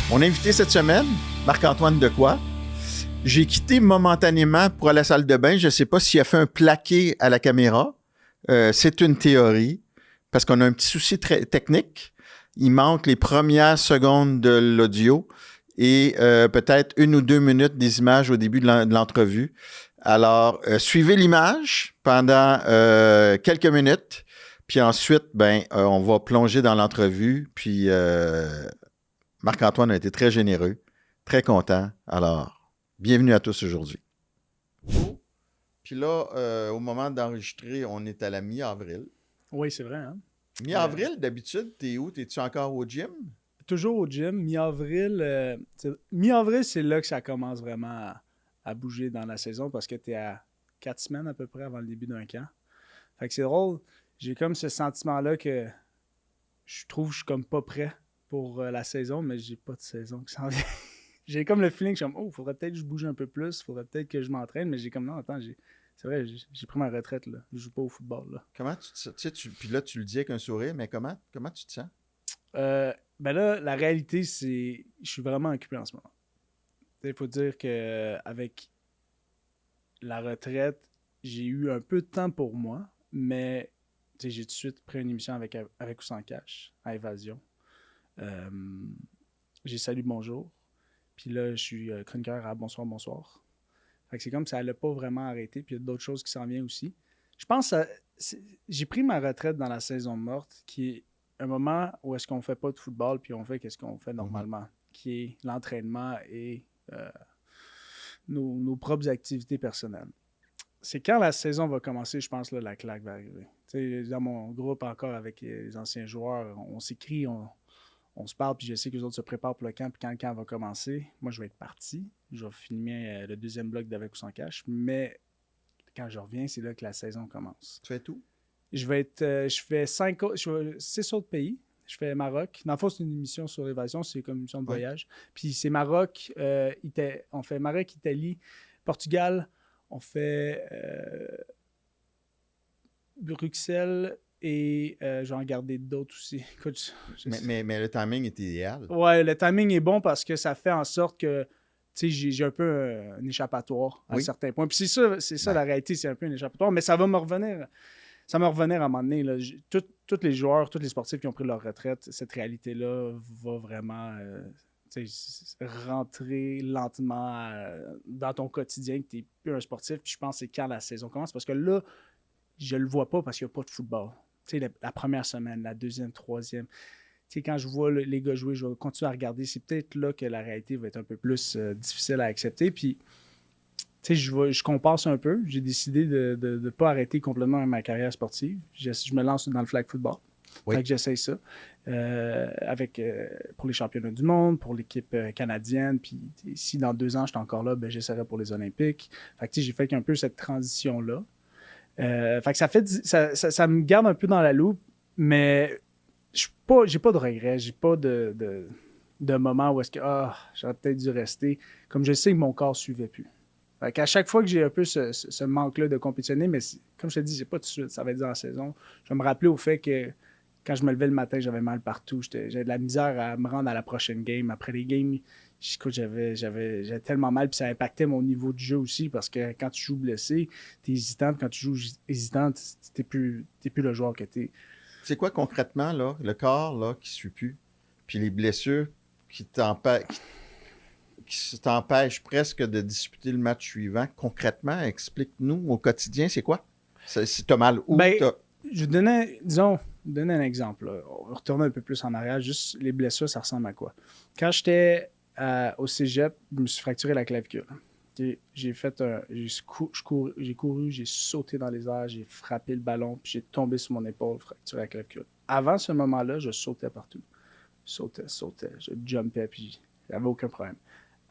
Mon invité cette semaine, Marc-Antoine Dequoy. J'ai quitté momentanément pour aller à la salle de bain. Je ne sais pas s'il a fait un plaqué à la caméra. C'est une théorie, parce qu'on a un petit souci technique. Il manque les premières secondes de l'audio et peut-être 1 ou 2 minutes des images au début de l'entrevue. Alors, suivez l'image pendant quelques minutes, puis ensuite, on va plonger dans l'entrevue, puis Marc-Antoine a été très généreux, très content. Alors, bienvenue à tous aujourd'hui. Puis là, au moment d'enregistrer, on est à la mi-avril. Oui, c'est vrai. Hein? Mi-avril, d'habitude, t'es où? T'es-tu encore au gym? Toujours au gym. Mi-avril, c'est là que ça commence vraiment à bouger dans la saison parce que t'es à 4 semaines à peu près avant le début d'un camp. Fait que c'est drôle. J'ai comme ce sentiment-là que je trouve que je suis comme pas prêt pour la saison, mais j'ai pas de saison qui s'en vient. J'ai comme le feeling que je suis comme, faudrait peut-être que je bouge un peu plus, faudrait peut-être que je m'entraîne, mais j'ai comme, non, attends, c'est vrai, j'ai pris ma retraite, là. Je joue pas au football, là. Comment tu te sens? Puis là, tu le dis avec un sourire, mais comment tu te sens? Ben là, la réalité, c'est je suis vraiment occupé en ce moment. Il faut dire qu'avec la retraite, j'ai eu un peu de temps pour moi, mais j'ai tout de suite pris une émission avec ou sans cash, à Évasion. Euh, j'ai Salut Bonjour. Puis là, je suis chroniqueur à Bonsoir, Bonsoir. Fait que c'est comme ça n'allait pas vraiment arrêter. Puis il y a d'autres choses qui s'en viennent aussi. Je pense que j'ai pris ma retraite dans la saison morte, qui est un moment où est-ce qu'on fait pas de football, puis on fait qu'est-ce qu'on fait normalement, qui est l'entraînement et nos propres activités personnelles. C'est quand la saison va commencer, je pense, là, la claque va arriver. T'sais, dans mon groupe encore avec les anciens joueurs, on s'écrit, on se parle, puis je sais que les autres se préparent pour le camp, puis quand le camp va commencer, moi, je vais être parti. Je vais filmer le deuxième bloc d'Avec ou sans cash, mais quand je reviens, c'est là que la saison commence. Tu fais tout? Je fais 6 autres pays. Je fais Maroc. Dans le fond, c'est une émission sur l'évasion, c'est comme une émission de voyage. Puis c'est Maroc, on fait Maroc, Italie, Portugal, on fait Bruxelles et je vais en garder d'autres aussi. Écoute, mais le timing est idéal. Ouais, le timing est bon parce que ça fait en sorte que j'ai un peu un échappatoire à certains points. Puis c'est ça la réalité, c'est un peu un échappatoire, mais ça va me revenir. Ça va me revenir à un moment donné. Là. Tous les joueurs, tous les sportifs qui ont pris leur retraite, cette réalité-là va vraiment rentrer lentement dans ton quotidien, que tu n'es plus un sportif. Puis je pense que c'est quand la saison commence. Parce que là, je le vois pas parce qu'il n'y a pas de football. La première semaine, la deuxième, troisième. Quand je vois les gars jouer, je vais continuer à regarder. C'est peut-être là que la réalité va être un peu plus difficile à accepter. Puis je compense un peu. J'ai décidé de ne pas arrêter complètement ma carrière sportive. Je me lance dans le flag football. Oui. Fait que j'essaye ça. Pour les championnats du monde, pour l'équipe canadienne. Puis si dans 2 ans, je suis encore là, ben, j'essaierai pour les Olympiques. Fait que j'ai fait un peu cette transition-là. Fait que ça me garde un peu dans la loupe, mais j'ai pas de regrets. J'ai pas de moment où est-ce que j'aurais peut-être dû rester. Comme je sais que mon corps ne suivait plus. Fait qu'à chaque fois que j'ai un peu ce manque-là de compétitionner, mais comme je te dis, c'est pas tout de suite, ça va être dans la saison. Je vais me rappeler au fait que quand je me levais le matin, j'avais mal partout. J'avais de la misère à me rendre à la prochaine game. Après les games, j'avais tellement mal, puis ça impactait mon niveau de jeu aussi, parce que quand tu joues blessé, t'es hésitant, puis quand tu joues hésitant, t'es plus le joueur que t'es. C'est quoi concrètement, là, le corps là, qui ne suit plus, puis les blessures qui t'empêche presque de disputer le match suivant. Concrètement, explique-nous au quotidien, c'est quoi? Si t'as mal où? Je donnais un exemple. Là. On va retourner un peu plus en arrière. Juste les blessures, ça ressemble à quoi? Quand j'étais au cégep, je me suis fracturé la clavicule. J'ai couru, j'ai sauté dans les airs, j'ai frappé le ballon, puis j'ai tombé sur mon épaule, fracturé la clavicule. Avant ce moment-là, je sautais partout. Je jumpais, puis j'avais aucun problème.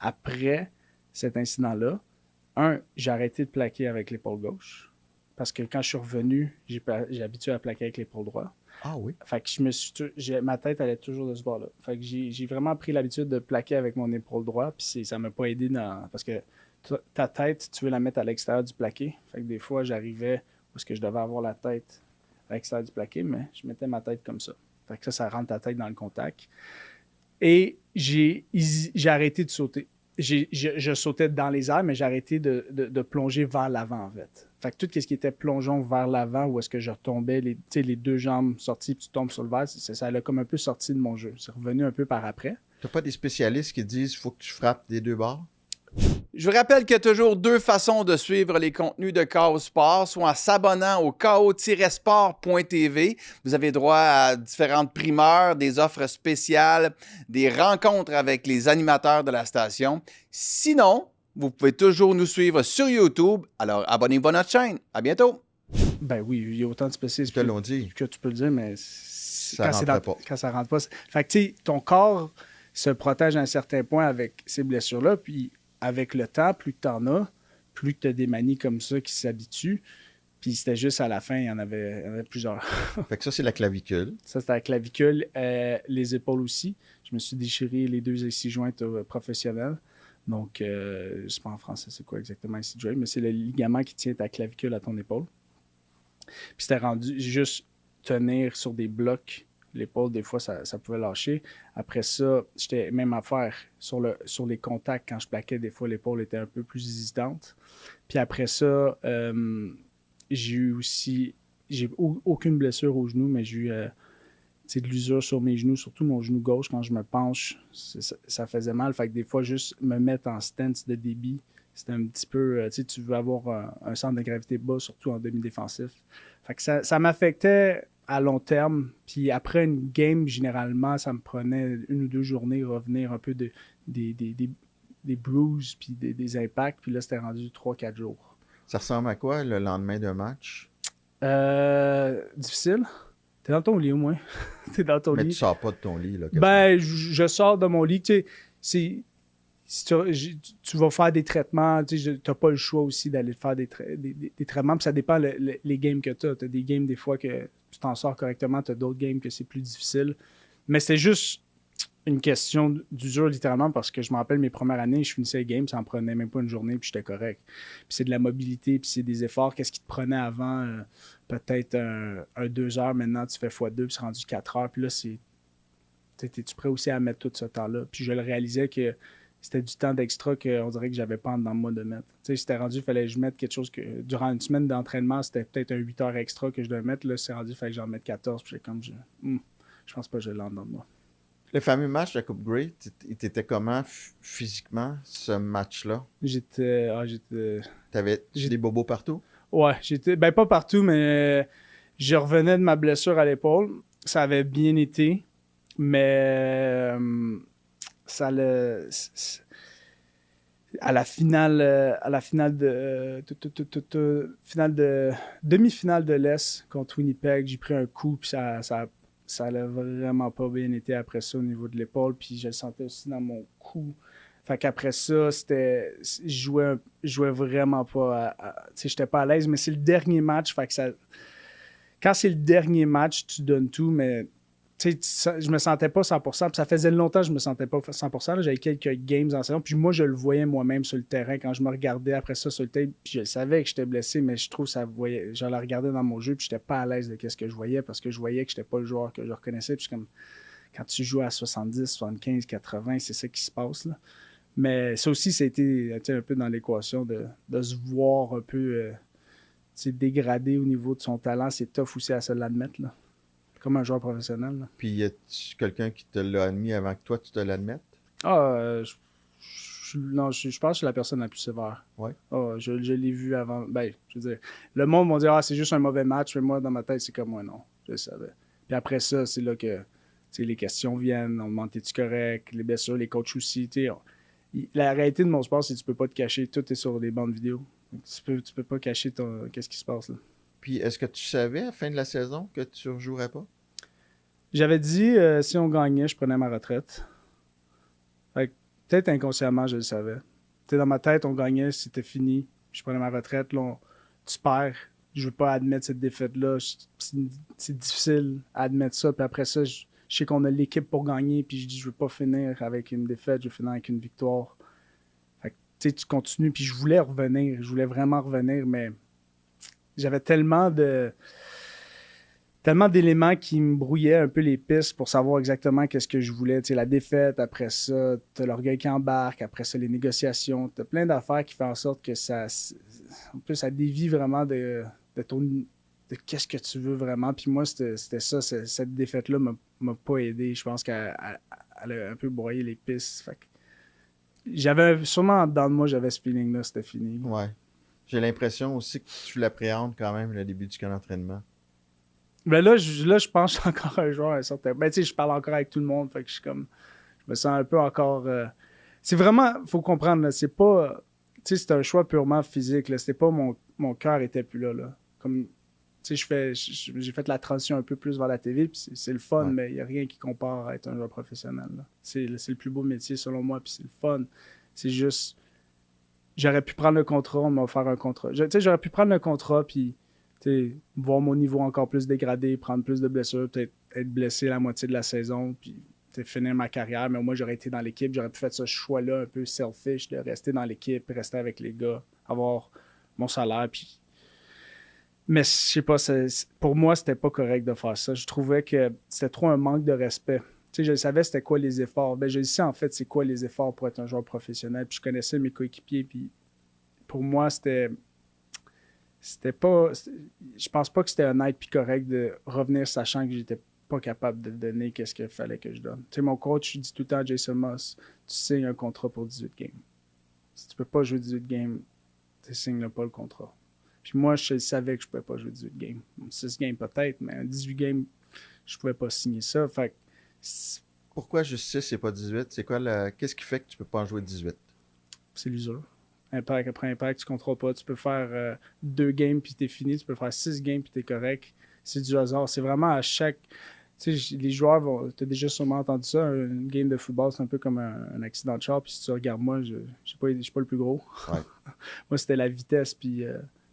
Après cet incident-là, j'ai arrêté de plaquer avec l'épaule gauche parce que quand je suis revenu, j'ai habitué à plaquer avec l'épaule droite. Ah oui? Fait que ma tête allait toujours de ce bord-là. Fait que j'ai vraiment pris l'habitude de plaquer avec mon épaule droite, puis ça m'a pas aidé parce que ta tête, tu veux la mettre à l'extérieur du plaqué. Fait que des fois, j'arrivais où est-ce que je devais avoir la tête à l'extérieur du plaqué, mais je mettais ma tête comme ça. Fait que ça rentre ta tête dans le contact. Et j'ai arrêté de sauter. Je sautais dans les airs, mais j'ai arrêté de plonger vers l'avant, en fait. Fait que tout ce qui était plongeon vers l'avant, où est-ce que je retombais, les deux jambes sorties, puis tu tombes sur le verre, ça l'a comme un peu sorti de mon jeu. C'est revenu un peu par après. T'as pas des spécialistes qui disent qu'il faut que tu frappes des deux bords? Je vous rappelle qu'il y a toujours deux façons de suivre les contenus de KO Sport, soit en s'abonnant au ko-sport.tv. Vous avez droit à différentes primeurs, des offres spéciales, des rencontres avec les animateurs de la station. Sinon, vous pouvez toujours nous suivre sur YouTube. Alors, abonnez-vous à notre chaîne. À bientôt! Ben oui, il y a autant de spécialistes Ils te l'ont dit. que tu peux le dire, mais Ça rentrait pas. quand ça rentre pas. Fait que tu sais, ton corps se protège à un certain point avec ces blessures-là, puis avec le temps, plus que tu en as, plus que tu as des manies comme ça qui s'habituent. Puis c'était juste à la fin, il y en avait plusieurs. Fait que ça, c'est la clavicule. Ça, c'était la clavicule. Les épaules aussi. Je me suis déchiré les 2 ici jointes professionnelles. Donc, je ne sais pas en français c'est quoi exactement ici joint, mais c'est le ligament qui tient ta clavicule à ton épaule. Puis c'était rendu juste tenir sur des blocs. L'épaule, des fois, ça pouvait lâcher. Après ça, j'étais même à faire sur les contacts. Quand je plaquais, des fois, l'épaule était un peu plus hésitante. Puis après ça, j'ai aucune blessure au genou, mais j'ai eu de l'usure sur mes genoux, surtout mon genou gauche. Quand je me penche, ça faisait mal. Fait que des fois, juste me mettre en stance de débit, c'était un petit peu... tu veux avoir un centre de gravité bas, surtout en demi-défensif. Fait que ça m'affectait à long terme. Puis après une game, généralement, ça me prenait 1 ou 2 journées revenir un peu des bruises puis des impacts. Puis là, c'était rendu 3-4 jours. Ça ressemble à quoi le lendemain d'un match? Difficile. T'es dans ton lit au moins. T'es dans ton lit. Mais tu sors pas de ton lit, là. Ben, je sors de mon lit. Tu sais, tu vas faire des traitements. Tu n'as pas le choix aussi d'aller faire des traitements. Puis ça dépend les games que tu as. Tu as des games des fois que tu t'en sors correctement. Tu as d'autres games que c'est plus difficile. Mais c'est juste une question d'usure, littéralement, parce que je me rappelle mes premières années, je finissais les games, ça en prenait même pas une journée, puis j'étais correct. Puis c'est de la mobilité, puis c'est des efforts. Qu'est-ce qui te prenait avant? Peut-être un 2 heures, maintenant tu fais x2, puis c'est rendu 4 heures. Puis là, t'es-tu prêt aussi à mettre tout ce temps-là? Puis je le réalisais que c'était du temps d'extra qu'on dirait que j'avais pas dans moi de mettre. Tu sais, c'était rendu, il fallait que je mette quelque chose que... Durant une semaine d'entraînement, c'était peut-être un 8 heures extra que je devais mettre. Là, c'est rendu, il fallait que j'en mette 14. Puis j'ai comme... Je pense pas que je l'ai dans moi. Le fameux match de la Coupe Grey, il t'était comment physiquement, ce match-là? J'étais... T'avais-tu des bobos partout? Ouais, j'étais... Ben, pas partout, mais je revenais de ma blessure à l'épaule. Ça avait bien été, mais ça le... À la finale de demi-finale de l'Est contre Winnipeg, j'ai pris un coup, puis ça n'a vraiment pas bien été après ça au niveau de l'épaule, puis je le sentais aussi dans mon cou. Fait qu'après ça, je jouais vraiment pas tu sais, j'étais pas à l'aise, mais c'est le dernier match, fait que quand c'est le dernier match, tu donnes tout, mais tu sais, je me sentais pas 100%, puis ça faisait longtemps que je me sentais pas 100%. Là, j'avais quelques games en saison, puis moi, je le voyais moi-même sur le terrain quand je me regardais après ça sur le tape, puis je savais que j'étais blessé, mais je trouve que je le regardais dans mon jeu, puis j'étais pas à l'aise de ce que je voyais, parce que je voyais que j'étais pas le joueur que je reconnaissais, puis comme quand tu joues à 70, 75, 80, c'est ça qui se passe, là. Mais ça aussi, ça a été un peu dans l'équation de se voir un peu dégradé au niveau de son talent. C'est tough aussi à se l'admettre, là. Comme un joueur professionnel, là. Puis y a-tu quelqu'un qui te l'a admis avant que toi, tu te l'admettes? Non, je pense que je suis la personne la plus sévère. Ouais. Je l'ai vu avant. Ben, je veux dire, le monde va dire, c'est juste un mauvais match, mais moi, dans ma tête, c'est comme moi, non. Je le savais. Puis après ça, c'est là que les questions viennent. On demande, es-tu correct? Les blessures, les coachs aussi. La réalité de mon sport, c'est que tu peux pas te cacher. Tout est sur des bandes vidéo. Tu peux pas cacher qu'est-ce qui se passe, là. Puis, est-ce que tu savais à la fin de la saison que tu ne rejouerais pas? J'avais dit, si on gagnait, je prenais ma retraite. Fait que, peut-être inconsciemment, je le savais. Dans ma tête, on gagnait, c'était fini. Je prenais ma retraite. Là, tu perds. Je veux pas admettre cette défaite-là. C'est difficile à admettre ça. Puis après ça, je sais qu'on a l'équipe pour gagner. Puis je dis, je veux pas finir avec une défaite. Je veux finir avec une victoire. Fait que, tu continues. Puis je voulais revenir. Je voulais vraiment revenir, mais... J'avais tellement tellement d'éléments qui me brouillaient un peu les pistes pour savoir exactement qu'est-ce que je voulais. Tu sais, la défaite, après ça, t'as l'orgueil qui embarque, après ça, les négociations. T'as plein d'affaires qui font en sorte que ça... En plus, ça dévie vraiment de qu'est-ce que tu veux vraiment. Puis moi, c'était ça. Cette défaite-là m'a pas aidé. Je pense qu'elle a un peu broyé les pistes. Fait que j'avais sûrement dans de moi, j'avais ce feeling-là, c'était fini. Ouais. J'ai l'impression aussi que tu l'appréhendes quand même le début du camp d'entraînement. Mais là, je pense que je suis encore un joueur à un certain... Ben, tu sais, je parle encore avec tout le monde. Fait que je suis comme... Je me sens un peu encore... C'est vraiment... Faut comprendre, là, c'est pas... Tu sais, c'est un choix purement physique, là. C'était pas mon cœur était plus là, là. Comme... Tu sais, j'ai fait la transition un peu plus vers la TV, puis c'est le fun, Ouais. mais il n'y a rien qui compare à être un joueur professionnel, là. C'est le plus beau métier, selon moi, puis c'est le fun. C'est juste... J'aurais pu prendre le contrat, on m'a offert un contrat. Tu sais, j'aurais pu prendre le contrat, puis voir mon niveau encore plus dégradé, prendre plus de blessures, peut-être être blessé la moitié de la saison, puis finir ma carrière. Mais moi, j'aurais été dans l'équipe, j'aurais pu faire ce choix-là un peu selfish de rester dans l'équipe, rester avec les gars, avoir mon salaire. Puis... Mais je sais pas, pour moi, c'était pas correct de faire ça. Je trouvais que c'était trop un manque de respect. Tu sais, je savais c'était quoi les efforts. Ben, je sais en fait c'est quoi les efforts pour être un joueur professionnel. Puis je connaissais mes coéquipiers. Puis pour moi, c'était pas. Je pense pas que c'était honnête puis correct de revenir sachant que j'étais pas capable de donner qu'est-ce qu'il fallait que je donne. Tu sais, mon coach dit tout le temps à Jason Moss, tu signes un contrat pour 18 games. Si tu peux pas jouer 18 games, tu signes pas le contrat. Puis moi, je savais que je pouvais pas jouer 18 games. 6 games peut-être, mais 18 games, je pouvais pas signer ça. Fait que Pourquoi juste 6 et pas 18? C'est quoi qu'est-ce qui fait que tu peux pas en jouer 18? c'est l'usure. Impact après impact, tu ne contrôles pas. Tu peux faire 2 games puis t'es fini. Tu peux faire 6 games puis t'es correct. C'est du hasard. C'est vraiment à chaque... Tu sais, les joueurs vont... Tu as déjà sûrement entendu ça. Une game de football, c'est un peu comme un accident de char. Puis si tu regardes moi, je suis pas le plus gros. Ouais. Moi, c'était la vitesse puis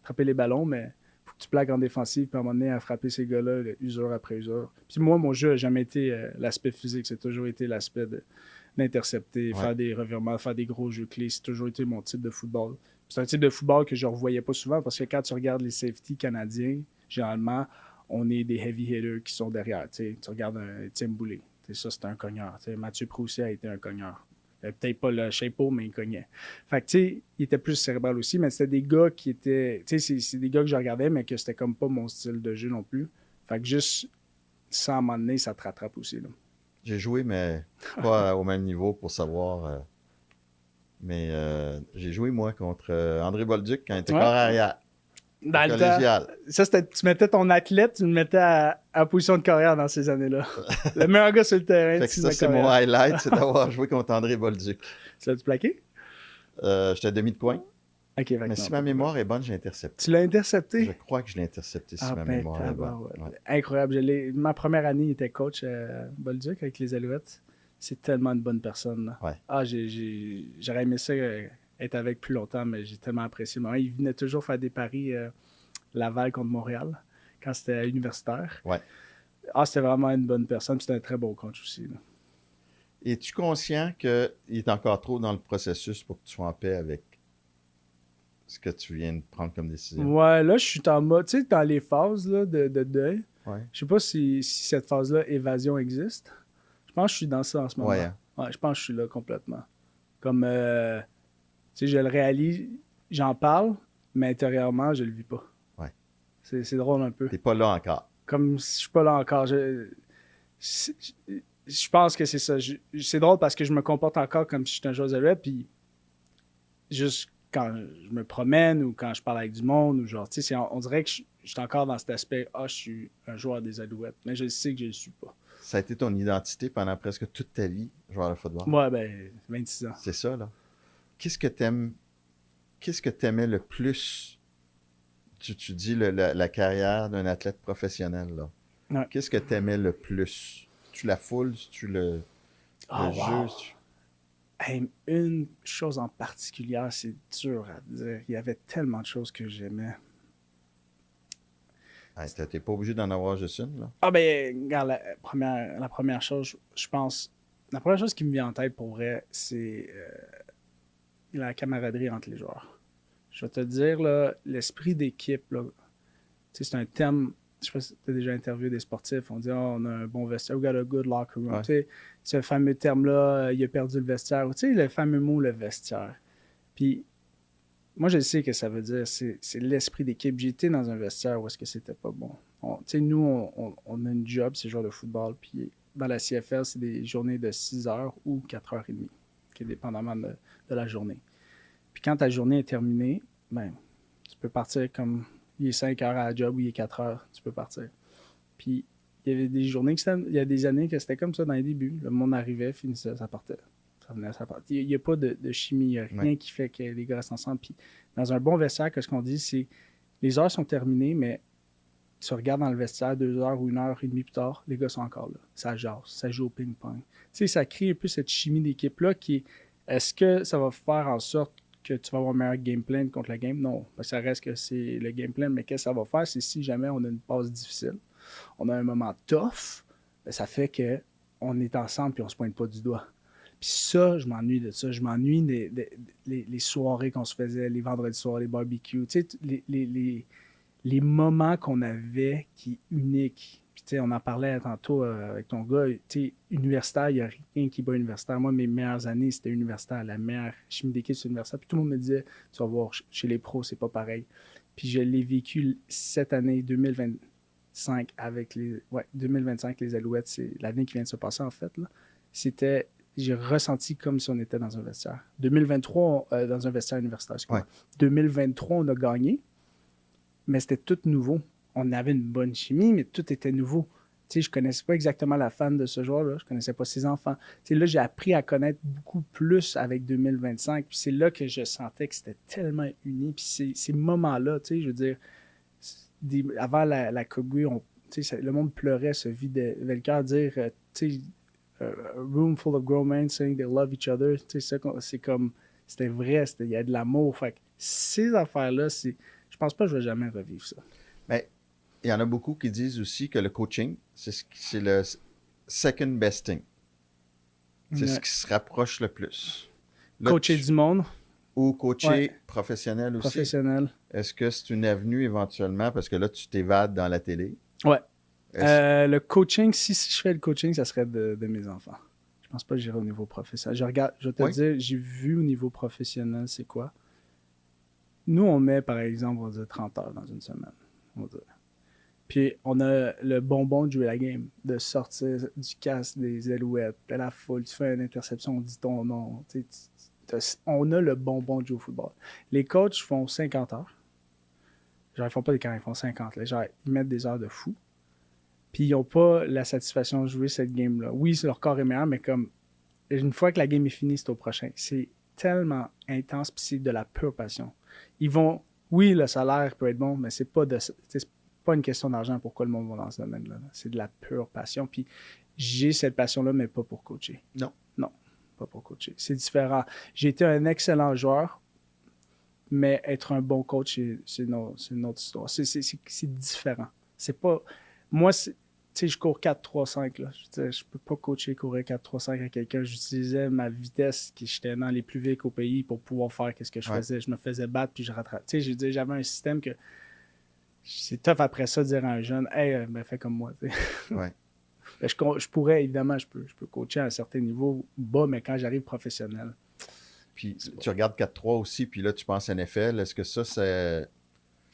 frapper les ballons, mais faut que tu plaques en défensive puis à un moment donné, à frapper ces gars-là, usure après usure. Puis moi, mon jeu n'a jamais été l'aspect physique. C'est toujours été l'aspect d'intercepter, faire des revirements, faire des gros jeux clés. C'est toujours été mon type de football. C'est un type de football que je ne revoyais pas souvent parce que quand tu regardes les safeties canadiens, généralement, on est des heavy hitters qui sont derrière. Tu regardes un Tim Boulay. Ça, c'est un cogneur. Mathieu Prousset a été un cogneur. Peut-être pas le chapeau, mais il cognait. Fait que, tu sais, il était plus cérébral aussi, mais c'était des gars qui étaient... Tu sais, c'est des gars que je regardais, mais que c'était comme pas mon style de jeu non plus. Fait que juste, ça, à un moment donné, ça te rattrape aussi, là. J'ai joué, mais pas au même niveau pour savoir. Mais j'ai joué, moi, contre André Bolduc quand il était corps arrière. Dans le temps, ça, tu mettais ton athlète, tu le mettais à position de carrière dans ces années-là. Le meilleur gars sur le terrain. Fait que ça, c'est mon highlight, c'est d'avoir joué contre André Bolduc. Tu l'as-tu plaqué? J'étais demi de coin. Okay, mais si ma mémoire est bonne, j'ai intercepté. Tu l'as intercepté? Je crois que je l'ai intercepté si ma mémoire est bonne. Ouais. Incroyable. Ma première année, il était coach à Bolduc avec les Alouettes. C'est tellement une bonne personne. Là. Ouais. J'aurais aimé ça être avec plus longtemps, mais j'ai tellement apprécié le moment. Il venait toujours faire des paris Laval contre Montréal quand c'était universitaire. Ouais. C'était vraiment une bonne personne. C'était un très bon coach aussi. Là. Es-tu conscient qu'il est encore trop dans le processus pour que tu sois en paix avec ce que tu viens de prendre comme décision? Ouais, là, je suis en mode, tu sais, dans les phases là, de deuil. Ouais. Je sais pas si cette phase-là, évasion, existe. Je pense que je suis dans ça en ce moment. Ouais, hein? Ouais, je pense que je suis là complètement. Comme, tu sais, je le réalise, j'en parle, mais intérieurement, je le vis pas. Ouais. C'est drôle un peu. T'es pas là encore. Comme si je suis pas là encore. Je pense que c'est ça. C'est drôle parce que je me comporte encore comme si j'étais un joueur de rap, puis juste quand je me promène ou quand je parle avec du monde, ou genre, tu sais, on dirait que je suis encore dans cet aspect, je suis un joueur des Alouettes, mais je sais que je le suis pas. Ça a été ton identité pendant presque toute ta vie, joueur de football? Ouais, ben, 26 ans. C'est ça, là. Qu'est-ce que t'aimais le plus? Tu dis la carrière d'un athlète professionnel, là. Ouais. Qu'est-ce que t'aimais le plus? Tu la foule? Tu le jeu? Hey, une chose en particulier, c'est dur à dire. Il y avait tellement de choses que j'aimais. Hey, t'es pas obligé d'en avoir juste une, là? Ah ben, regarde, la première chose, je pense... La première chose qui me vient en tête, pour vrai, c'est la camaraderie entre les joueurs. Je vais te dire, là, l'esprit d'équipe, là, c'est un thème je sais pas si tu as déjà interviewé des sportifs, on dit on a un bon vestiaire, we got a good locker room. Ouais. Tu sais, ce fameux terme-là, il a perdu le vestiaire. Tu sais, le fameux mot, le vestiaire. Puis, moi, je sais que ça veut dire, c'est l'esprit d'équipe. J'étais dans un vestiaire où est-ce que c'était pas bon. Tu sais, nous, on a une job, c'est joueur de football. Puis, dans la CFL, c'est des journées de 6 heures ou 4h30, qui est dépendamment de la journée. Puis, quand ta journée est terminée, ben, tu peux partir comme il est 5 heures à la job ou il est 4 heures, tu peux partir. Puis, il y avait des journées, il y a des années que c'était comme ça dans les débuts. Le monde arrivait, finissait, ça partait. Ça venait, ça partait. Il n'y a pas de chimie, il n'y a rien qui fait que les gars restent ensemble. Puis, dans un bon vestiaire, ce qu'on dit, c'est les heures sont terminées, mais tu regardes dans le vestiaire 2 heures ou 1h30 plus tard, les gars sont encore là. Ça jase, ça joue au ping-pong. Tu sais, ça crée un peu cette chimie d'équipe-là qui est, est-ce que ça va faire en sorte que tu vas avoir un meilleur game plan contre la game? Non, parce que ça reste que c'est le game plan, mais qu'est-ce que ça va faire? C'est si jamais on a une passe difficile, on a un moment tough, ben ça fait qu'on est ensemble et on ne se pointe pas du doigt. Puis ça, je m'ennuie de ça. Je m'ennuie les soirées qu'on se faisait, les vendredis soirs, les barbecues, tu sais, les moments qu'on avait qui est unique. Puis tu sais, on en parlait tantôt avec ton gars, tu sais, universitaire, il n'y a rien qui bat universitaire. Moi, mes meilleures années, c'était universitaire. La meilleure chimie d'équipe, c'est universitaire. Puis tout le monde me disait, tu vas voir, chez les pros, c'est pas pareil. Puis je l'ai vécu cette année, 2025, avec 2025, les Alouettes, c'est l'année qui vient de se passer, en fait, là. C'était... J'ai ressenti comme si on était dans un vestiaire. 2023, dans un vestiaire universitaire. Ouais. 2023, on a gagné, mais c'était tout nouveau. On avait une bonne chimie, mais tout était nouveau. Tu sais, je ne connaissais pas exactement la fan de ce joueur-là. Je ne connaissais pas ses enfants. Tu sais, là, j'ai appris à connaître beaucoup plus avec 2025. Puis c'est là que je sentais que c'était tellement uni. Puis ces moments-là, tu sais, je veux dire, avant la Kogu, le monde pleurait, se vidait le cœur, dire, tu sais, a room full of grown men saying they love each other. Tu sais, c'est comme, c'était vrai, il y a de l'amour. Fait que ces affaires-là, je pense pas que je vais jamais revivre ça. Mais il y en a beaucoup qui disent aussi que le coaching, c'est le second best thing. C'est ce qui se rapproche le plus. Là, coacher du monde. Ou coacher professionnel aussi. Professionnel. Est-ce que c'est une avenue éventuellement, parce que là, tu t'évades dans la télé? Ouais. Le coaching, si je fais le coaching, ça serait de mes enfants. Je pense pas que j'irai au niveau professionnel. Je vais te dire, j'ai vu au niveau professionnel, c'est quoi? Nous, on met, par exemple, on va dire 30 heures dans une semaine. On va dire. Puis, on a le bonbon de jouer la game, de sortir du casque des Alouettes, de la foule, tu fais une interception, on dit ton nom. On a le bonbon de jouer au football. Les coachs font 50 heures. Genre, ils font pas des carrières, ils font 50. Là. Genre, ils mettent des heures de fou. Puis ils n'ont pas la satisfaction de jouer cette game-là. Oui, leur corps est meilleur, mais comme une fois que la game est finie, c'est au prochain. C'est tellement intense, puis c'est de la pure passion. Ils vont, oui, le salaire peut être bon, mais c'est pas une question d'argent pourquoi le monde va dans ce domaine-là. C'est de la pure passion. Puis j'ai cette passion-là, mais pas pour coacher. Non. Non, pas pour coacher. C'est différent. J'ai été un excellent joueur, mais être un bon coach, c'est une autre histoire. C'est différent. C'est pas... Moi, tu sais, je cours 4-3-5. Là. Je peux pas coacher courir 4-3-5 à quelqu'un. J'utilisais ma vitesse, qui j'étais dans les plus vite au pays, pour pouvoir faire ce que je faisais. Je me faisais battre, puis je rattrape. Tu sais, j'avais un système que c'est tough après ça de dire à un jeune, hey, ben, fais comme moi. Ouais. Ben, je pourrais, évidemment, je peux coacher à un certain niveau bas, mais quand j'arrive professionnel. Puis tu regardes 4-3 aussi, puis là, tu penses NFL. Est-ce que ça, c'est.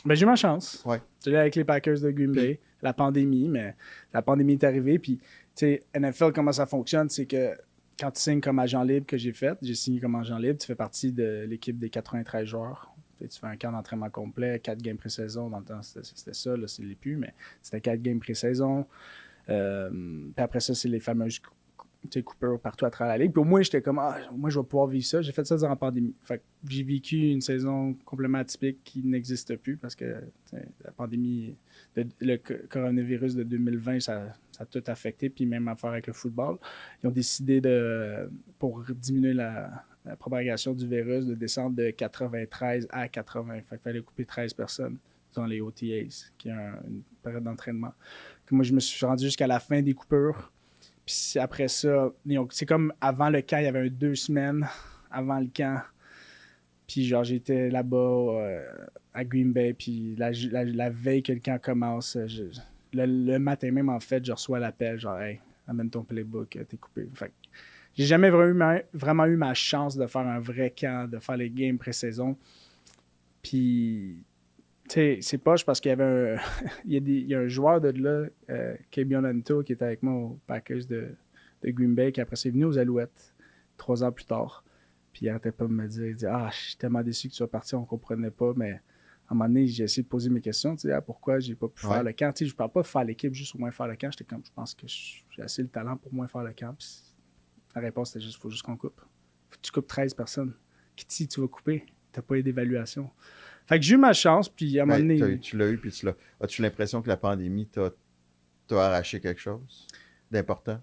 Ben, j'ai eu ma chance. Ouais. J'étais avec les Packers de Green Bay. La pandémie, mais la pandémie est arrivée. Puis, tu sais, NFL, comment ça fonctionne, c'est que quand tu signes comme agent libre que j'ai signé comme agent libre, tu fais partie de l'équipe des 93 joueurs. Tu fais un camp d'entraînement complet, 4 games pré-saison. Dans le temps, c'était ça, là, c'est les plus, mais c'était 4 games pré-saison. Puis après ça, c'est les fameuses coupures partout à travers la ligue. Puis au moins, j'étais comme, moi, je vais pouvoir vivre ça. J'ai fait ça durant la pandémie. Fait que j'ai vécu une saison complètement atypique qui n'existe plus parce que la pandémie, le coronavirus de 2020, ça a tout affecté. Puis même affaire avec le football. Ils ont décidé pour diminuer la propagation du virus, de descendre de 93 à 80. Fait qu'il fallait couper 13 personnes dans les OTAs, qui est une période d'entraînement. Puis moi, je me suis rendu jusqu'à la fin des coupures. Puis après ça, c'est comme avant le camp, il y avait 2 semaines avant le camp. Puis genre, j'étais là-bas à Green Bay. Puis la veille que le camp commence, le matin même, en fait, je reçois l'appel, genre, hey, amène ton playbook, t'es coupé. Fait que j'ai jamais vraiment eu ma chance de faire un vrai camp, de faire les games pré-saison. Puis, tu sais, c'est poche parce qu'il y avait il y a un joueur de là, Kebion Anto, qui était avec moi au Packers de Green Bay, qui après c'est venu aux Alouettes 3 ans plus tard. Puis il arrêtait pas de me dire, il dit, je suis tellement déçu que tu sois parti, on comprenait pas, mais à un moment donné, j'ai essayé de poser mes questions, tu sais, pourquoi j'ai pas pu faire le camp. Tu sais, je parle pas de faire l'équipe, juste au moins faire le camp. J'étais comme, je pense que j'ai assez le talent pour moins faire le camp. Puis la réponse, c'était juste, faut juste qu'on coupe. Faut que tu coupes 13 personnes. Qui tu vas couper? T'as pas eu d'évaluation. Fait que j'ai eu ma chance, puis à un moment donné... Tu l'as eu, puis tu l'as... As-tu l'impression que la pandémie t'a arraché quelque chose d'important?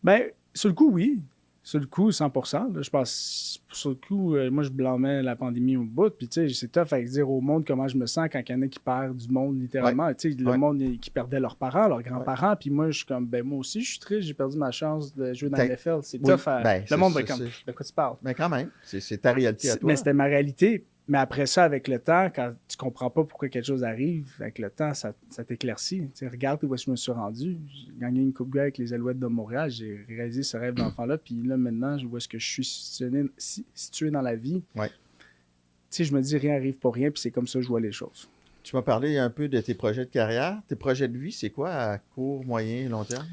Ben, sur le coup, oui. Sur le coup, 100%. Là, je pense, sur le coup, moi, je blâmais la pandémie au bout. Puis, tu sais, c'est tough à dire au monde comment je me sens quand il y en a qui perdent du monde, littéralement. Tu sais, le monde qui perdait leurs parents, leurs grands-parents. Puis moi, je suis comme, ben, moi aussi, je suis triste, j'ai perdu ma chance de jouer dans la NFL. C'est tough à... le monde va comme, de quoi tu parles? Mais quand même, c'est ta réalité à toi. Mais c'était ma réalité. Mais après ça, avec le temps, quand tu comprends pas pourquoi quelque chose arrive, avec le temps, ça t'éclircit. Tu sais, regarde où je me suis rendu. J'ai gagné une Coupe Grey avec les Alouettes de Montréal. J'ai réalisé ce rêve d'enfant-là. Puis là, maintenant, je vois ce que je suis situé dans la vie. Ouais. Tu sais, je me dis, rien arrive pour rien. Puis c'est comme ça que je vois les choses. Tu m'as parlé un peu de tes projets de carrière. Tes projets de vie, c'est quoi à court, moyen, long terme?